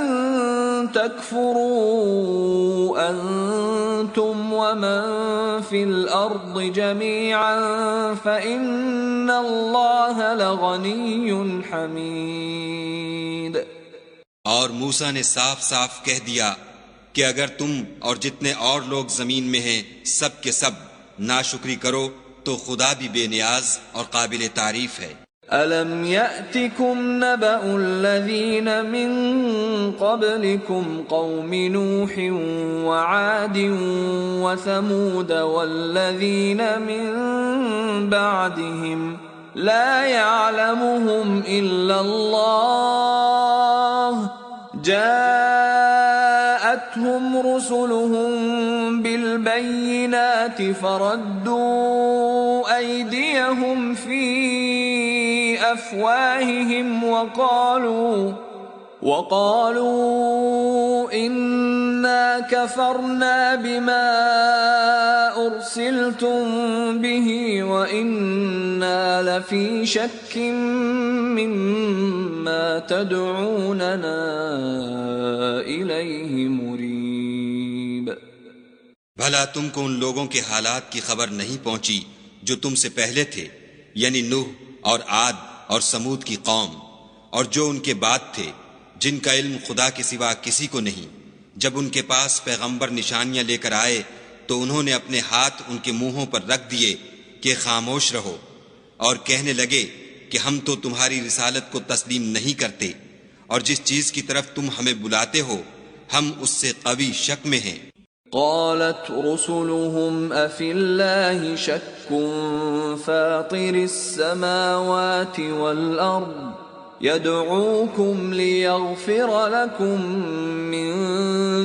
تَكْفُرُوا أَنتُمْ وَمَن فِي الْأَرْضِ جَمِيعًا فَإِنَّ اللَّهَ لَغَنِيٌّ حَمِيدٌ۔ اور موسیٰ نے صاف صاف کہہ دیا کہ اگر تم اور جتنے اور لوگ زمین میں ہیں سب کے سب ناشکری کرو تو خدا بھی بے نیاز اور قابل تعریف ہے۔ أَلَمْ يَأْتِكُمْ نَبَأُ الَّذِينَ مِنْ قَبْلِكُمْ قَوْمِ نُوحٍ وَعَادٍ وَثَمُودَ وَالَّذِينَ مِنْ بَعْدِهِمْ لَا يَعْلَمُهُمْ إِلَّا اللَّهُ جَاءَتْهُمْ رُسُلُهُم بِالْبَيِّنَاتِ فَرَدُّوا أَيْدِيَهُمْ فِي أَفْوَاهِهِمْ وَقَالُوا إِنَّا كَفَرْنَا بِمَا أُرْسِلْتُمْ بِهِ وَإِنَّا لَفِي شَكٍّ مِّمَّا تَدْعُونَنَا إِلَيْهِ مُرِيبٍ۔ بھلا تم کو ان لوگوں کے حالات کی خبر نہیں پہنچی جو تم سے پہلے تھے، یعنی نوح اور عاد اور سمود کی قوم، اور جو ان کے بعد تھے، جن کا علم خدا کے سوا کسی کو نہیں۔ جب ان کے پاس پیغمبر نشانیاں لے کر آئے تو انہوں نے اپنے ہاتھ ان کے منہوں پر رکھ دیے کہ خاموش رہو، اور کہنے لگے کہ ہم تو تمہاری رسالت کو تسلیم نہیں کرتے، اور جس چیز کی طرف تم ہمیں بلاتے ہو ہم اس سے قوی شک میں ہیں۔ قالت رسلهم أفي الله شك فاطر السماوات والأرض يدعوكم ليغفر لكم من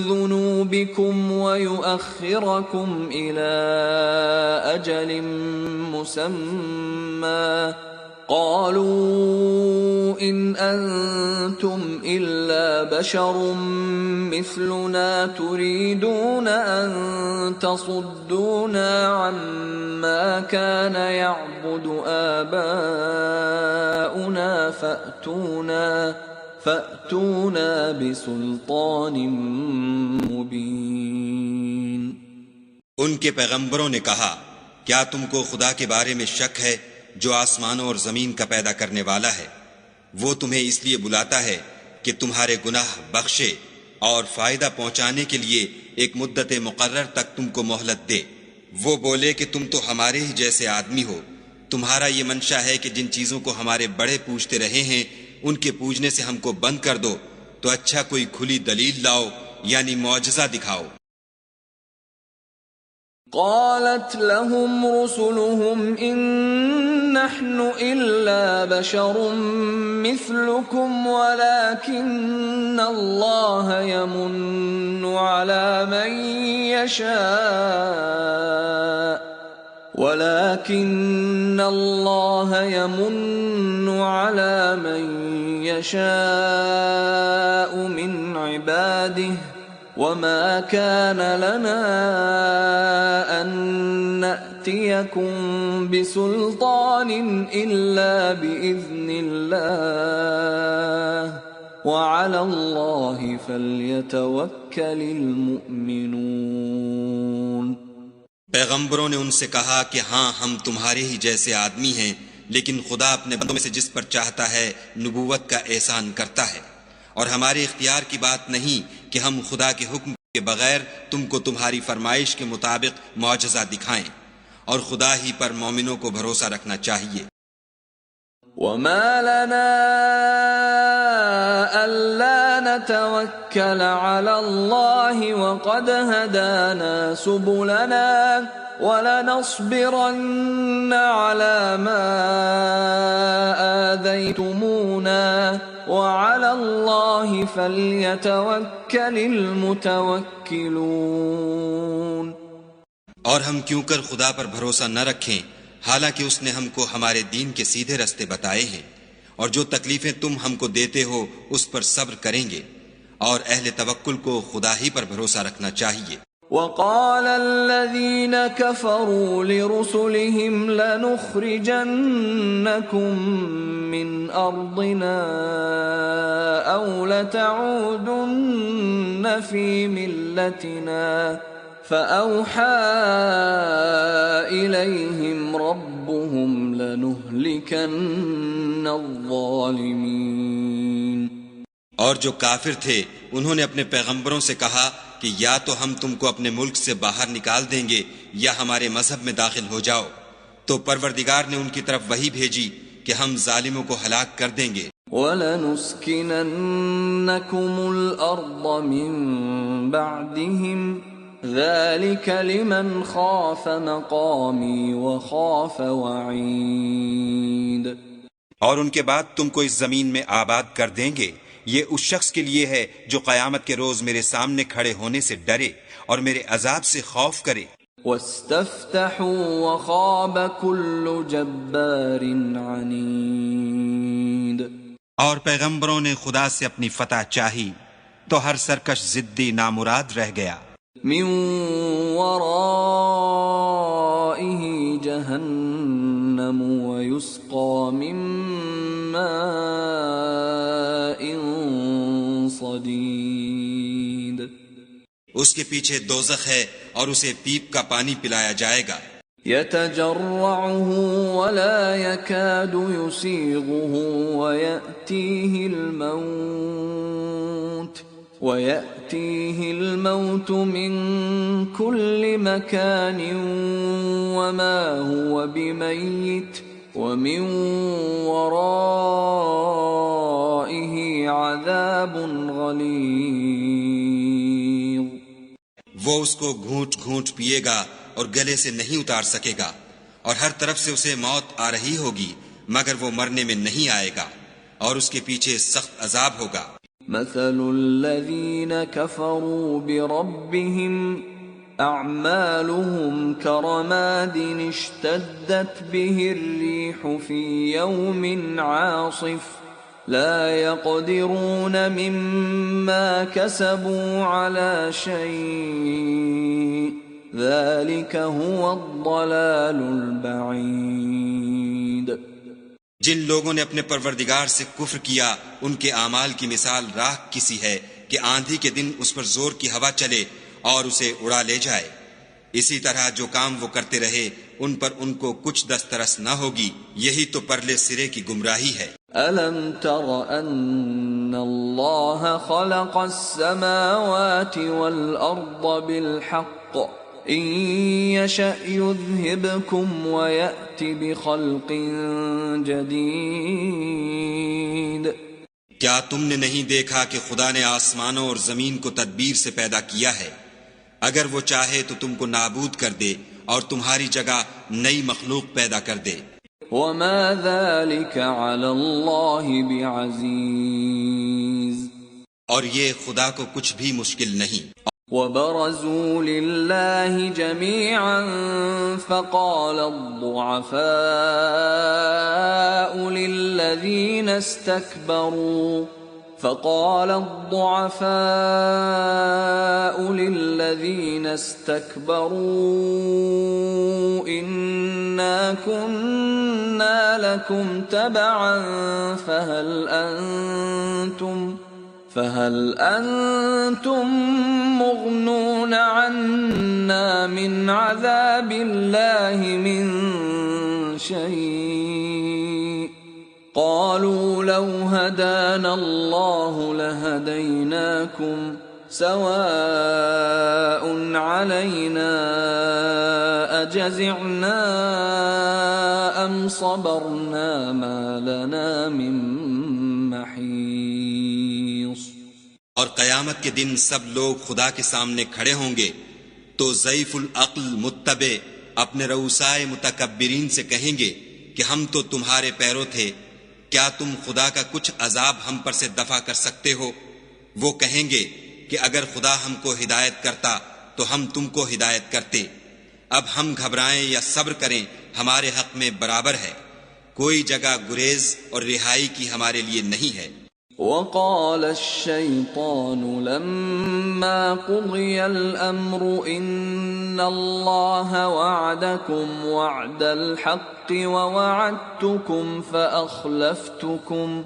ذنوبكم ويؤخركم إلى أجل مسمى قالوا إن أنتم إلا بشر مثلنا تريدون أن تصدونا عما كان يعبد آباؤنا فأتونا بسلطان مبين۔ ان کے پیغمبروں نے کہا کیا تم کو خدا کے بارے میں شک ہے جو آسمانوں اور زمین کا پیدا کرنے والا ہے؟ وہ تمہیں اس لیے بلاتا ہے کہ تمہارے گناہ بخشے اور فائدہ پہنچانے کے لیے ایک مدت مقرر تک تم کو مہلت دے۔ وہ بولے کہ تم تو ہمارے ہی جیسے آدمی ہو، تمہارا یہ منشا ہے کہ جن چیزوں کو ہمارے بڑے پوجتے رہے ہیں ان کے پوجنے سے ہم کو بند کر دو، تو اچھا کوئی کھلی دلیل لاؤ، یعنی معجزہ دکھاؤ۔ قالت لهم رسلهم إن نحن إلا بشر مثلكم ولكن الله يمن على من يشاء من عباده وما كان لنا أن نأتيكم بسلطان إلا بإذن الله وعلى الله فليتوكل المؤمنون۔ پیغمبروں نے ان سے کہا کہ ہاں ہم تمہارے ہی جیسے آدمی ہیں، لیکن خدا اپنے بندوں میں سے جس پر چاہتا ہے نبوت کا احسان کرتا ہے، اور ہمارے اختیار کی بات نہیں کہ ہم خدا کے حکم کے بغیر تم کو تمہاری فرمائش کے مطابق معجزہ دکھائیں، اور خدا ہی پر مومنوں کو بھروسہ رکھنا چاہیے۔ وما لنا ألا نتوكل على الله وقد هدانا سبلنا ولنصبرن على ما آذيتمونا وعلى الله فليتوكل المتوكلون۔ اور ہم کیوں کر خدا پر بھروسہ نہ رکھیں حالانکہ اس نے ہم کو ہمارے دین کے سیدھے رستے بتائے ہیں، اور جو تکلیفیں تم ہم کو دیتے ہو اس پر صبر کریں گے، اور اہل توکل کو خدا ہی پر بھروسہ رکھنا چاہیے۔ وقال الذين كفروا لرسلهم لنخرجنكم من أرضنا أو لتعودن في ملتنا فأوحى إليهم ربهم لنهلكن الظالمين۔ اور جو کافر تھے انہوں نے اپنے پیغمبروں سے کہا کہ یا تو ہم تم کو اپنے ملک سے باہر نکال دیں گے یا ہمارے مذہب میں داخل ہو جاؤ، تو پروردگار نے ان کی طرف وحی بھیجی کہ ہم ظالموں کو ہلاک کر دیں گے۔ وَلَنُسْكِنَنَّكُمُ الْأَرْضَ مِن بَعْدِهِمْ ذَلِكَ لِمَنْ خَافَ مَقَامِي وَخَافَ وَعِيدِ۔ اور ان کے بعد تم کو اس زمین میں آباد کر دیں گے، یہ اس شخص کے لیے ہے جو قیامت کے روز میرے سامنے کھڑے ہونے سے ڈرے اور میرے عذاب سے خوف کرے۔ وَاسْتَفْتَحُوا وَخَابَ كُلُّ جَبَّارٍ عَنِيدٍ۔ اور پیغمبروں نے خدا سے اپنی فتح چاہی تو ہر سرکش ضدی نامراد رہ گیا۔ من ورائه جهنم ويسقى من ماء صديد۔ اس کے پیچھے دوزخ ہے اور اسے پیپ کا پانی پلایا جائے گا۔ يتجرعه ولا يكاد يسيغه ويأتيه الموت من كل مكان وما هو بميت ومن ورائه عذاب غليظ۔ وہ اس کو گھونٹ گھونٹ پیے گا اور گلے سے نہیں اتار سکے گا، اور ہر طرف سے اسے موت آ رہی ہوگی مگر وہ مرنے میں نہیں آئے گا، اور اس کے پیچھے سخت عذاب ہوگا۔ مثل الذين كفروا بربهم أعمالهم كرماد اشتدت به الريح في يوم عاصف لا يقدرون مما كسبوا على شيء ذلك هو الضلال البعيد۔ جن لوگوں نے اپنے پروردگار سے کفر کیا ان کے اعمال کی مثال راکھ کسی ہے کہ آندھی کے دن اس پر زور کی ہوا چلے اور اسے اڑا لے جائے، اسی طرح جو کام وہ کرتے رہے ان پر ان کو کچھ دسترس نہ ہوگی، یہی تو پرلے سرے کی گمراہی ہے۔ أَلَمْ تَرَ أَنَّ ان اللہ خلق السماوات والارض بالحق ان یشأ یذہبکم ویأت بخلق جدید۔ کیا تم نے نہیں دیکھا کہ خدا نے آسمانوں اور زمین کو تدبیر سے پیدا کیا ہے؟ اگر وہ چاہے تو تم کو نابود کر دے اور تمہاری جگہ نئی مخلوق پیدا کر دے۔ وما ذلك على اللہ بعزیز۔ اور یہ خدا کو کچھ بھی مشکل نہیں۔ وبرزوا للہ جميعا فقال الضعفاء للذین استكبروا إنا كنا لكم تبعا فهل أنتم مغنون عنا من عذاب الله من شيء قالوا لو هدانا الله لهديناكم سواء علينا أجزعنا أم صبرنا ما لنا من محيص۔ اور قیامت کے دن سب لوگ خدا کے سامنے کھڑے ہوں گے تو ضعیف العقل متبع اپنے رؤسائے متکبرین سے کہیں گے کہ ہم تو تمہارے پیرو تھے، کیا تم خدا کا کچھ عذاب ہم پر سے دفع کر سکتے ہو؟ وہ کہیں گے کہ اگر خدا ہم کو ہدایت کرتا تو ہم تم کو ہدایت کرتے، اب ہم گھبرائیں یا صبر کریں ہمارے حق میں برابر ہے، کوئی جگہ گریز اور رہائی کی ہمارے لیے نہیں ہے۔ وقال الشيطان لما قضي الأمر إن الله وعدكم وعد الحق ووعدتكم فأخلفتكم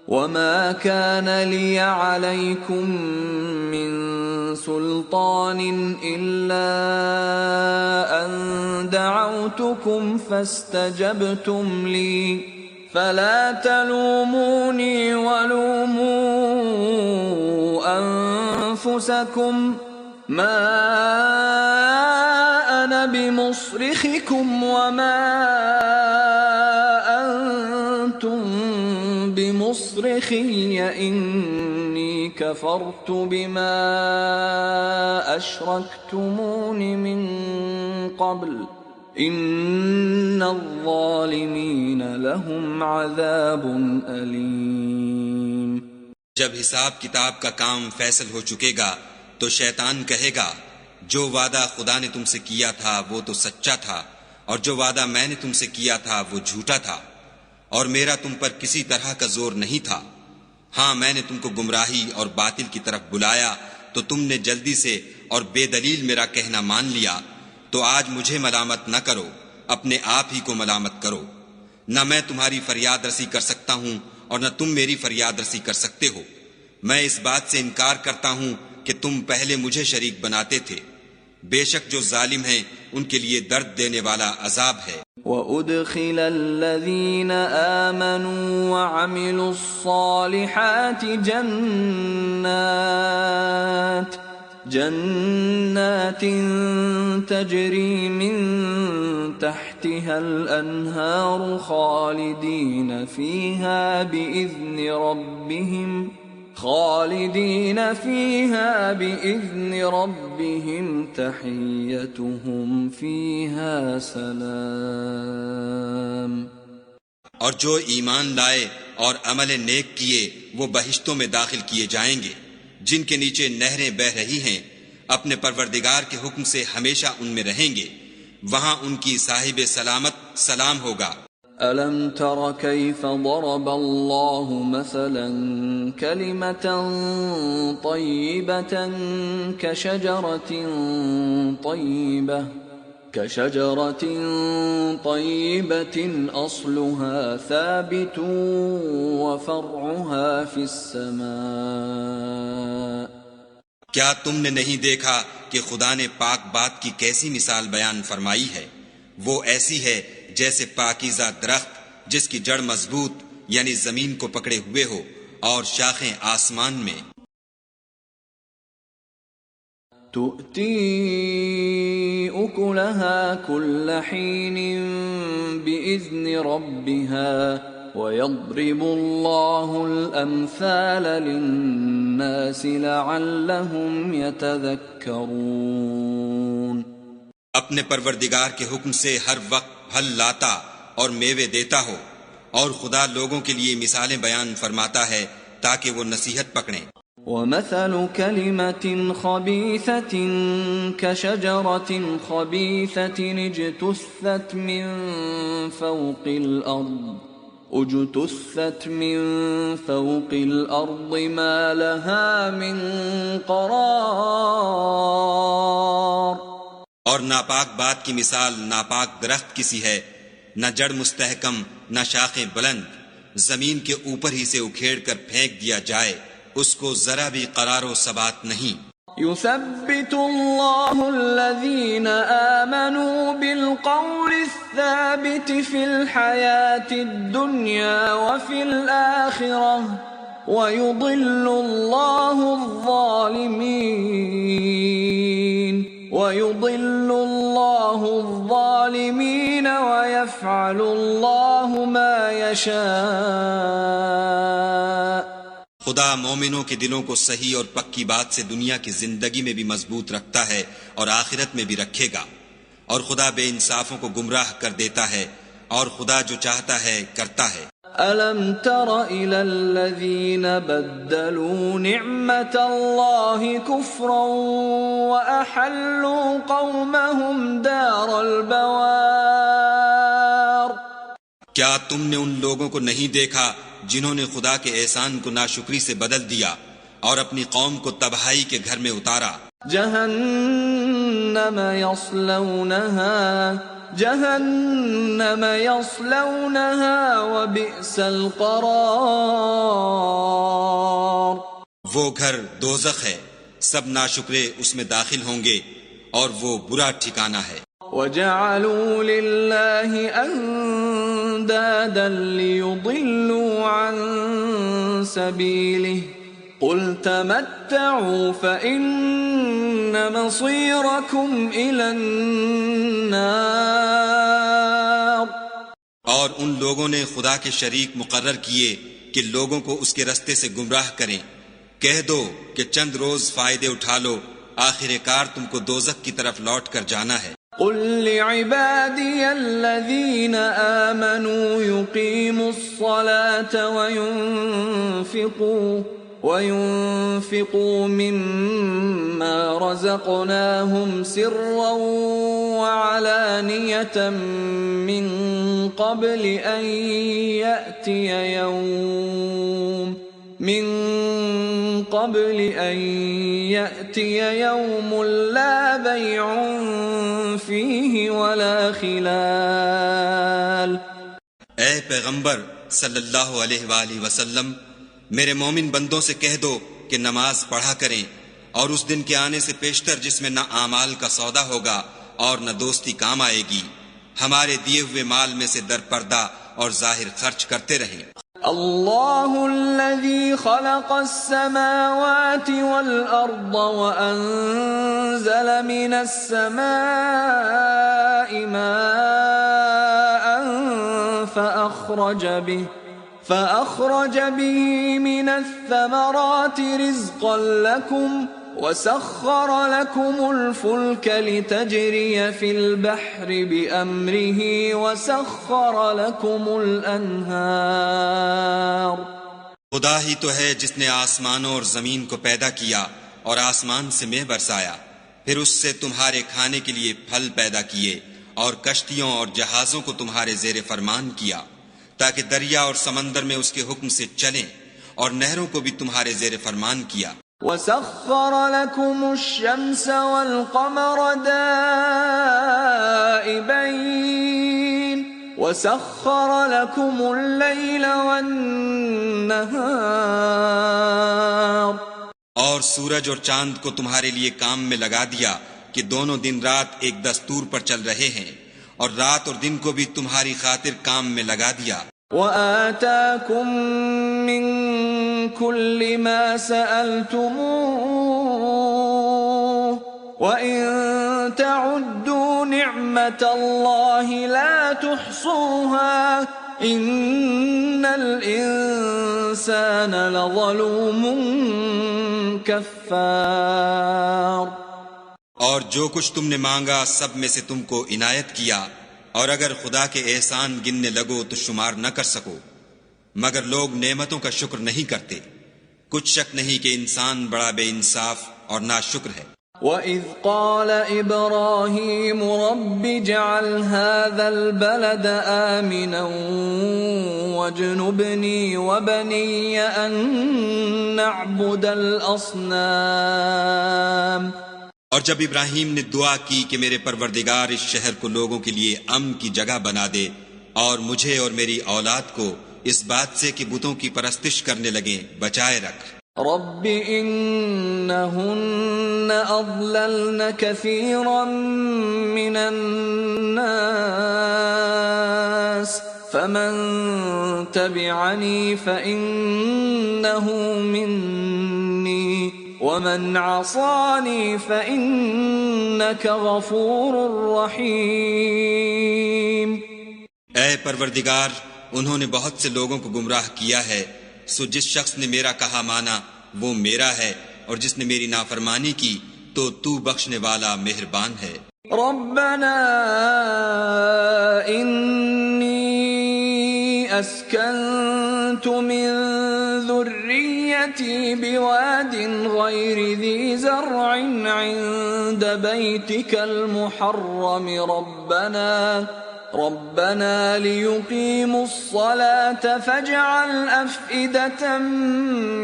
وما كان لي عليكم من سلطان إلا أن دعوتكم فاستجبتم لي فلا تلوموني ولوموا أنفسكم ما أنا بمصرخكم وما أنتم بمصرخي إني كفرت بما أشركتمون من قبل ان الظالمین لهم عذاب علیم۔ جب حساب کتاب کا کام فیصل ہو چکے گا تو شیطان کہے گا جو وعدہ خدا نے تم سے کیا تھا وہ تو سچا تھا اور جو وعدہ میں نے تم سے کیا تھا وہ جھوٹا تھا اور میرا تم پر کسی طرح کا زور نہیں تھا۔ ہاں میں نے تم کو گمراہی اور باطل کی طرف بلایا تو تم نے جلدی سے اور بے دلیل میرا کہنا مان لیا، تو آج مجھے ملامت نہ کرو، اپنے آپ ہی کو ملامت کرو۔ نہ میں تمہاری فریاد رسی کر سکتا ہوں اور نہ تم میری فریاد رسی کر سکتے ہو۔ میں اس بات سے انکار کرتا ہوں کہ تم پہلے مجھے شریک بناتے تھے۔ بے شک جو ظالم ہیں ان کے لیے درد دینے والا عذاب ہے۔ وَأُدْخِلَ الَّذِينَ آمَنُوا وَعَمِلُوا الصَّالِحَاتِ جنات تجری من تحتها الانہار خالدین فیہا بإذن ربهم تحیتهم فیہا سلام۔ اور جو ایمان لائے اور عمل نیک کیے وہ بہشتوں میں داخل کیے جائیں گے جن کے نیچے نہریں بہ رہی ہیں، اپنے پروردگار کے حکم سے ہمیشہ ان میں رہیں گے، وہاں ان کی صاحب سلامت سلام ہوگا۔ أَلَمْ تَرَ كَيْفَ ضَرَبَ اللَّهُ مَثَلًا كَلِمَةً طَيِّبَةً كَشَجَرَةٍ طَيِّبَةٍ أَصْلُهَا ثَابِتٌ وَفَرْعُهَا فِي السَّمَاءِ۔ کیا تم نے نہیں دیکھا کہ خدا نے پاک بات کی کیسی مثال بیان فرمائی ہے؟ وہ ایسی ہے جیسے پاکیزہ درخت جس کی جڑ مضبوط یعنی زمین کو پکڑے ہوئے ہو اور شاخیں آسمان میں. تؤتی اکلها کل حین بإذن ربها وَيَضْرِبُ اللَّهُ الْأَمْثَالَ لِلنَّاسِ لَعَلَّهُمْ يَتَذَكَّرُونَ. اپنے پروردگار کے حکم سے ہر وقت پھل لاتا اور میوے دیتا ہو، اور خدا لوگوں کے لیے مثالیں بیان فرماتا ہے تاکہ وہ نصیحت پکڑیں. وَمَثَلُ كَلِمَةٍ خَبِيثَةٍ كَشَجَرَةٍ خَبِيثَةٍ اجْتُثَّتْ مِنْ فَوْقِ الْأَرْضِ مَا لَهَا مِنْ قَرَارٍ. اور ناپاک بات کی مثال ناپاک درخت کسی ہے، نہ جڑ مستحکم نہ شاخیں بلند، زمین کے اوپر ہی سے اکھیڑ کر پھینک دیا جائے، اس کو ذرا بھی قرار و ثبات نہیں. يثبت الله الذين آمنوا بالقول الثابت في الحياة الدنيا وفي الآخرة ويضل الله الظالمين ويفعل الله ما يشاء. خدا مومنوں کے دلوں کو صحیح اور پکی بات سے دنیا کی زندگی میں بھی مضبوط رکھتا ہے اور آخرت میں بھی رکھے گا، اور خدا بے انصافوں کو گمراہ کر دیتا ہے، اور خدا جو چاہتا ہے کرتا ہے. أَلَمْ تَرَ إِلَى الَّذِينَ بَدَّلُوا نِعْمَةَ اللَّهِ كُفْرًا وَأَحَلُّوا قَوْمَهُمْ دَارَ الْبَوَارِ. کیا تم نے ان لوگوں کو نہیں دیکھا جنہوں نے خدا کے احسان کو ناشکری سے بدل دیا اور اپنی قوم کو تباہی کے گھر میں اتارا؟ جہنم یصلونها وبئس القرار. وہ گھر دوزخ ہے، سب ناشکرے اس میں داخل ہوں گے اور وہ برا ٹھکانہ ہے. وَجَعَلُوا لِلَّهِ أَنْدَادًا لِيُضِلُّوا عَنْ سَبِيلِهِ قُلْ تَمَتَّعُوا فَإِنَّ مَصِيرَكُمْ إِلَى النَّارِ. اور ان لوگوں نے خدا کے شریک مقرر کیے کہ لوگوں کو اس کے رستے سے گمراہ کریں. کہہ دو کہ چند روز فائدے اٹھا لو، آخر کار تم کو دوزخ کی طرف لوٹ کر جانا ہے. قل لعبادي الذين آمنوا يقيموا الصلاة وينفقوا مما رزقناهم سرا وعلانية من قبل أن يأتي يوم لا بيع فيه ولا خلال. اے پیغمبر صلی اللہ علیہ وآلہ وسلم، میرے مومن بندوں سے کہہ دو کہ نماز پڑھا کریں، اور اس دن کے آنے سے پیشتر جس میں نہ اعمال کا سودا ہوگا اور نہ دوستی کام آئے گی، ہمارے دیے ہوئے مال میں سے در پردہ اور ظاہر خرچ کرتے رہیں. اللہ الذي خلق السماوات والأرض وأنزل من السماء ماء فأخرج به من الثمرات رزقا لكم وسخر لكم الفلك لتجري في البحر بأمره وسخر لكم الأنهار. خدا ہی تو ہے جس نے آسمانوں اور زمین کو پیدا کیا اور آسمان سے مے برسایا، پھر اس سے تمہارے کھانے کے لیے پھل پیدا کیے اور کشتیوں اور جہازوں کو تمہارے زیر فرمان کیا تاکہ دریا اور سمندر میں اس کے حکم سے چلیں، اور نہروں کو بھی تمہارے زیر فرمان کیا. وَسَخَّرَ لَكُمُ الشَّمْسَ وَالْقَمَرَ دَائِبَيْنِ وَسَخَّرَ لَكُمُ اللَّيْلَ وَالنَّهَارَ. اور سورج اور چاند کو تمہارے لیے کام میں لگا دیا کہ دونوں دن رات ایک دستور پر چل رہے ہیں، اور رات اور دن کو بھی تمہاری خاطر کام میں لگا دیا. وَآتَاكُم مِّن كل ما سألتموه وإن تعدوا نعمة الله لا تحصوها إن الإنسان لظلوم كفار۔ اور جو کچھ تم نے مانگا سب میں سے تم کو عنایت کیا، اور اگر خدا کے احسان گننے لگو تو شمار نہ کر سکو، مگر لوگ نعمتوں کا شکر نہیں کرتے۔ کچھ شک نہیں کہ انسان بڑا بے انصاف اور ناشکر ہے۔ وَإِذْ قَالَ إِبْرَاهِيمُ رَبِّ اجْعَلْ هَذَا الْبَلَدَ آمِنًا وَاجْنُبْنِي وَبَنِيَّ أَن نَّعْبُدَ الْأَصْنَامَ۔ اور جب ابراہیم نے دعا کی کہ میرے پروردگار اس شہر کو لوگوں کے لیے امن کی جگہ بنا دے، اور مجھے اور میری اولاد کو اس بات سے کہ بتوں کی پرستش کرنے لگیں بچائے رکھ۔ رب انہن اضللن کثیرا من الناس فمن تبعنی فإنه منی ومن عصانی فإنک غفور رحیم۔ اے پروردگار، انہوں نے بہت سے لوگوں کو گمراہ کیا ہے، سو جس شخص نے میرا کہا مانا وہ میرا ہے، اور جس نے میری نافرمانی کی تو بخشنے والا مہربان ہے۔ ربنا انی اسکنت من ذریتی بواد غیر ذی زرع عند بیتک المحرم ربنا ليقيموا الصلاة فاجعل أفئدة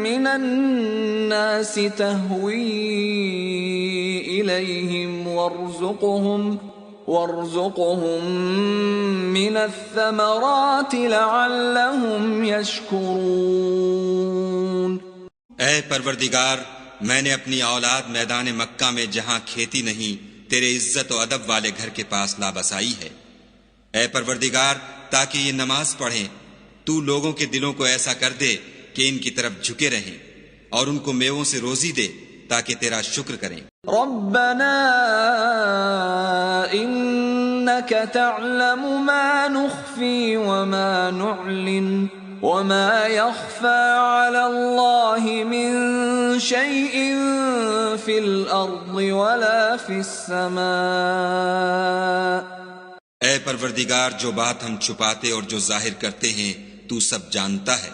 من الناس تهوي إليهم وارزقهم من الثمرات لعلهم يشكرون۔ اے پروردگار، میں نے اپنی اولاد میدان مکہ میں جہاں کھیتی نہیں تیرے عزت و ادب والے گھر کے پاس لابسائی ہے۔ اے پروردگار، تاکہ یہ نماز پڑھیں، تو لوگوں کے دلوں کو ایسا کر دے کہ ان کی طرف جھکے رہیں، اور ان کو میووں سے روزی دے تاکہ تیرا شکر کریں۔ ربنا انك تعلم ما نخفي وما نعلن وما يخفى على الله من شيء في الارض ولا في السماء۔ اے پروردگار، جو بات ہم چھپاتے اور جو ظاہر کرتے ہیں تو سب جانتا ہے،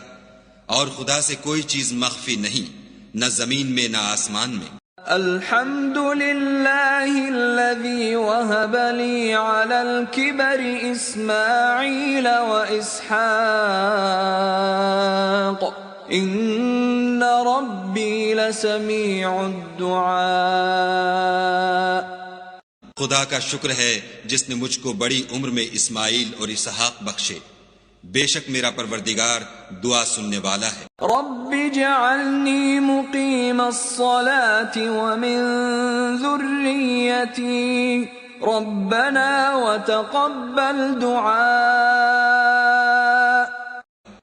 اور خدا سے کوئی چیز مخفی نہیں، نہ زمین میں نہ آسمان میں۔ الحمد للہ الذی وہب لی علی الکبر اسماعیل و اسحاق ان ربی لسمیع الدعاء۔ خدا کا شکر ہے جس نے مجھ کو بڑی عمر میں اسماعیل اور اسحاق بخشے، بے شک میرا پروردگار دعا سننے والا ہے۔ رب اجعلنی مقیم الصلاة ومن ذریتی ربنا وتقبل دعاء۔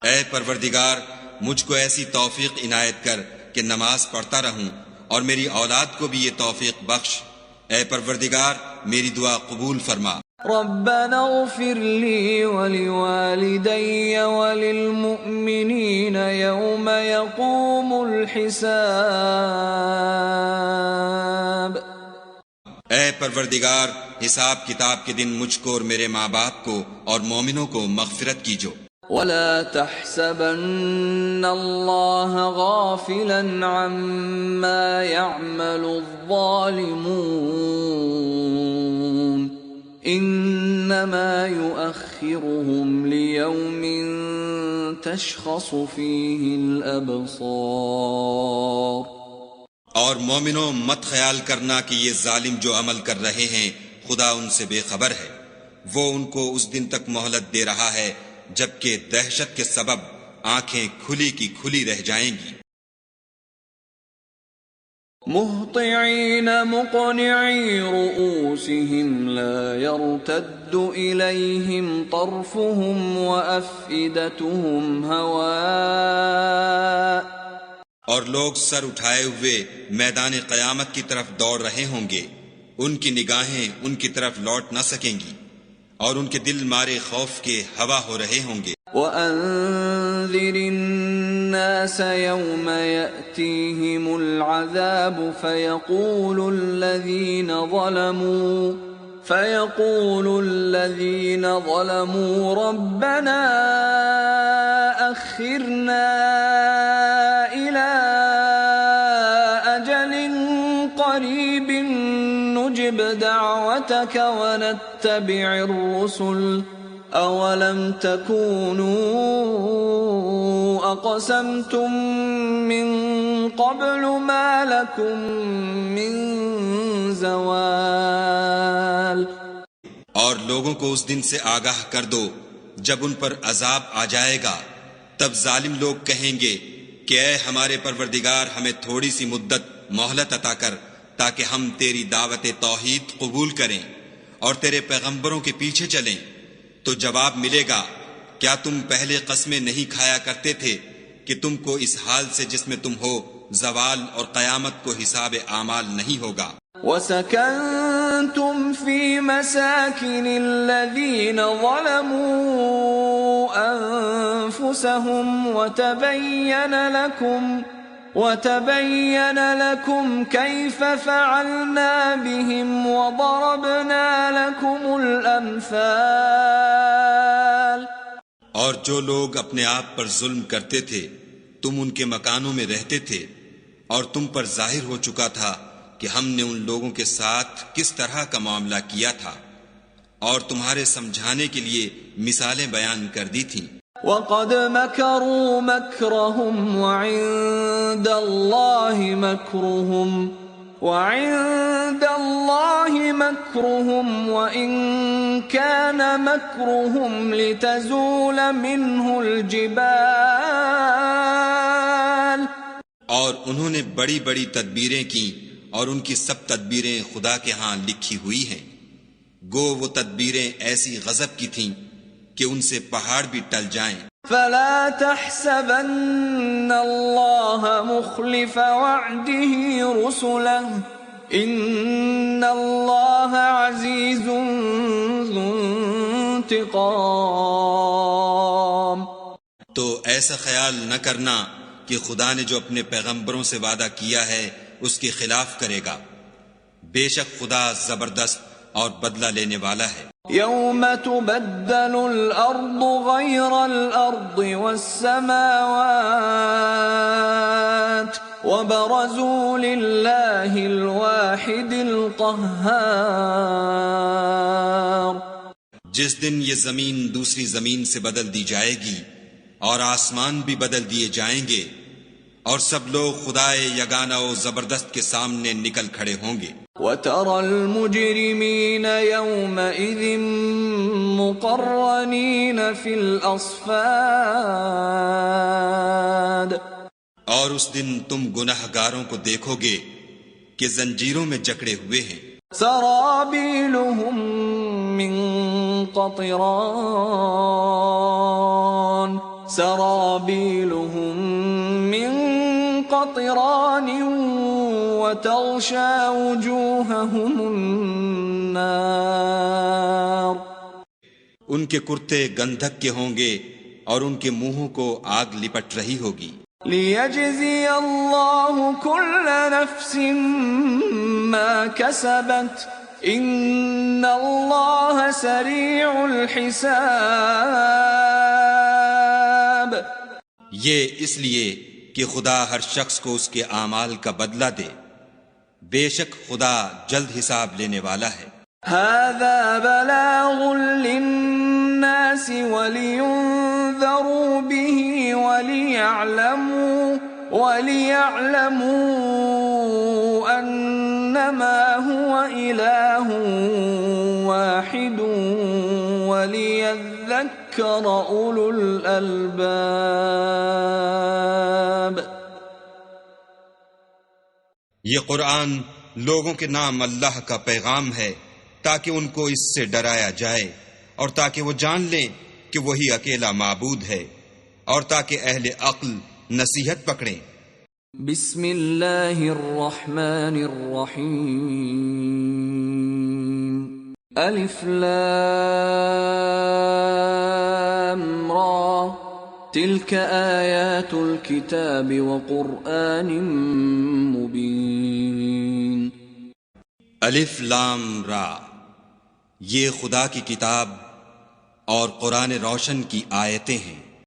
اے پروردگار، مجھ کو ایسی توفیق عنایت کر کہ نماز پڑھتا رہوں، اور میری اولاد کو بھی یہ توفیق بخش۔ اے پروردگار، میری دعا قبول فرما۔ ربنا اغفر لي ولوالدي وللمؤمنين يوم يقوم الحساب۔ اے پروردگار، حساب کتاب کے دن مجھ کو اور میرے ماں باپ کو اور مومنوں کو مغفرت کیجو۔ ولا تحسبن الله غافلا عما يعمل الظالمون انما يؤخرهم ليوم تشخص فيه الابصار۔ اور مومنوں، مت خیال کرنا کہ یہ ظالم جو عمل کر رہے ہیں خدا ان سے بے خبر ہے، وہ ان کو اس دن تک مہلت دے رہا ہے جبکہ دہشت کے سبب آنکھیں کھلی کی کھلی رہ جائیں گی۔ مہطعین مقنعی رؤوسہم لا يرتد الیہم طرفہم وافئدتہم ہواء اور لوگ سر اٹھائے ہوئے میدان قیامت کی طرف دوڑ رہے ہوں گے، ان کی نگاہیں ان کی طرف لوٹ نہ سکیں گی، اور ان کے دل مارے خوف کے ہوا ہو رہے ہوں گے۔ وَأَنذِرِ النَّاسَ يَوْمَ يَأْتِيهِمُ الْعَذَابُ فَيَقُولُ الَّذِينَ ظَلَمُوا رَبَّنَا أَخِّرْنَا إِلَىٰ أَجَلٍ قَرِيبٍ نُجِبْ دَعْوَتَكَ وَنَتَّبِعِ الرُّسُلَ أَوَلَمْ تَكُونُوا أَقْسَمْتُم مِّن قَبْلُ مَا لَكُم مِّن زَوَالٍ۔ اور لوگوں کو اس دن سے آگاہ کر دو جب ان پر عذاب آ جائے گا، تب ظالم لوگ کہیں گے کہ اے ہمارے پروردگار، ہمیں تھوڑی سی مدت مہلت عطا کر تاکہ ہم تیری دعوت توحید قبول کریں اور تیرے پیغمبروں کے پیچھے چلیں۔ تو جواب ملے گا، کیا تم پہلے قسمیں نہیں کھایا کرتے تھے کہ تم کو اس حال سے جس میں تم ہو زوال اور قیامت کو حساب اعمال نہیں ہوگا۔ وَسَكَنْتُمْ فِي مَسَاكِنِ الَّذِينَ ظَلَمُوا أَنفُسَهُمْ وَتَبَيَّنَ لَكُمْ كَيْفَ فَعَلْنَا بِهِمْ وَضَرَبْنَا لَكُمُ الْأَمْثَالَ۔ اور جو لوگ اپنے آپ پر ظلم کرتے تھے تم ان کے مکانوں میں رہتے تھے، اور تم پر ظاہر ہو چکا تھا کہ ہم نے ان لوگوں کے ساتھ کس طرح کا معاملہ کیا تھا، اور تمہارے سمجھانے کے لیے مثالیں بیان کر دی تھیں۔ وَقَدْ مَكَرُوا مَكْرَهُمْ وَعِندَ اللَّهِ مَكْرُهُمْ وَإِن كَانَ مَكْرُهُمْ لِتَزُولَ مِنْهُ الْجِبَالُ۔ اور انہوں نے بڑی بڑی تدبیریں کی، اور ان کی سب تدبیریں خدا کے ہاں لکھی ہوئی ہیں، گو وہ تدبیریں ایسی غضب کی تھیں کہ ان سے پہاڑ بھی ٹل جائیں۔ فَلَا تَحْسَبَنَّ اللَّهَ مُخْلِفَ وَعْدِهِ رُسُلَهُ إِنَّ اللَّهَ عَزِيزٌ ذُو انتقام۔ تو ایسا خیال نہ کرنا کہ خدا نے جو اپنے پیغمبروں سے وعدہ کیا ہے اس کے خلاف کرے گا، بے شک خدا زبردست اور بدلہ لینے والا ہے۔ يَوْمَ تُبَدَّلُ الْأَرْضُ غَيْرَ الْأَرْضِ وَالسَّمَاوَاتُ وَبَرَزُوا لِلَّهِ الْوَاحِدِ الْقَهَّارِ۔ جس دن یہ زمین دوسری زمین سے بدل دی جائے گی اور آسمان بھی بدل دیے جائیں گے، اور سب لوگ خدائے یگانہ و زبردست کے سامنے نکل کھڑے ہوں گے۔ وَتَرَى الْمُجْرِمِينَ يَوْمَئِذٍ مُقَرَّنِينَ فِي الْأَصْفَادِ۔ اور اس دن تم گناہ گاروں کو دیکھو گے کہ زنجیروں میں جکڑے ہوئے ہیں۔ سَرَابِيلُهُم مِّن قَطِرَانٍ وَتَغْشَى وُجُوهَهُمُ النَّارُ۔ ان کے کرتے گندھک کے ہوں گے اور ان کے منہوں کو آگ لپٹ رہی ہوگی۔ لِيَجْزِيَ اللَّهُ كُلَّ نَفْسٍ مَا كَسَبَتْ إِنَّ اللَّهَ سَرِيعُ الْحِسَابِ۔ یہ اس لیے کہ خدا ہر شخص کو اس کے اعمال کا بدلہ دے، بے شک خدا جلد حساب لینے والا ہے۔ هَذَا بَلَاغٌ لِلنَّاسِ وَلِيُنذَرُوا بِهِ وَلِيَعْلَمُوا أَنَّمَا هُوَ إِلَٰهٌ وَاحِدٌ وَلِيَذَّكَّرَ أُولُو الْأَلْبَابِ۔ یہ قرآن لوگوں کے نام اللہ کا پیغام ہے تاکہ ان کو اس سے ڈرایا جائے، اور تاکہ وہ جان لیں کہ وہی اکیلا معبود ہے، اور تاکہ اہل عقل نصیحت پکڑیں۔ بسم اللہ الرحمن الرحیم الف لام را تلك آیات الكتاب وقرآن مبین الف لام را، یہ خدا کی کتاب اور قرآن روشن کی آیتیں ہیں۔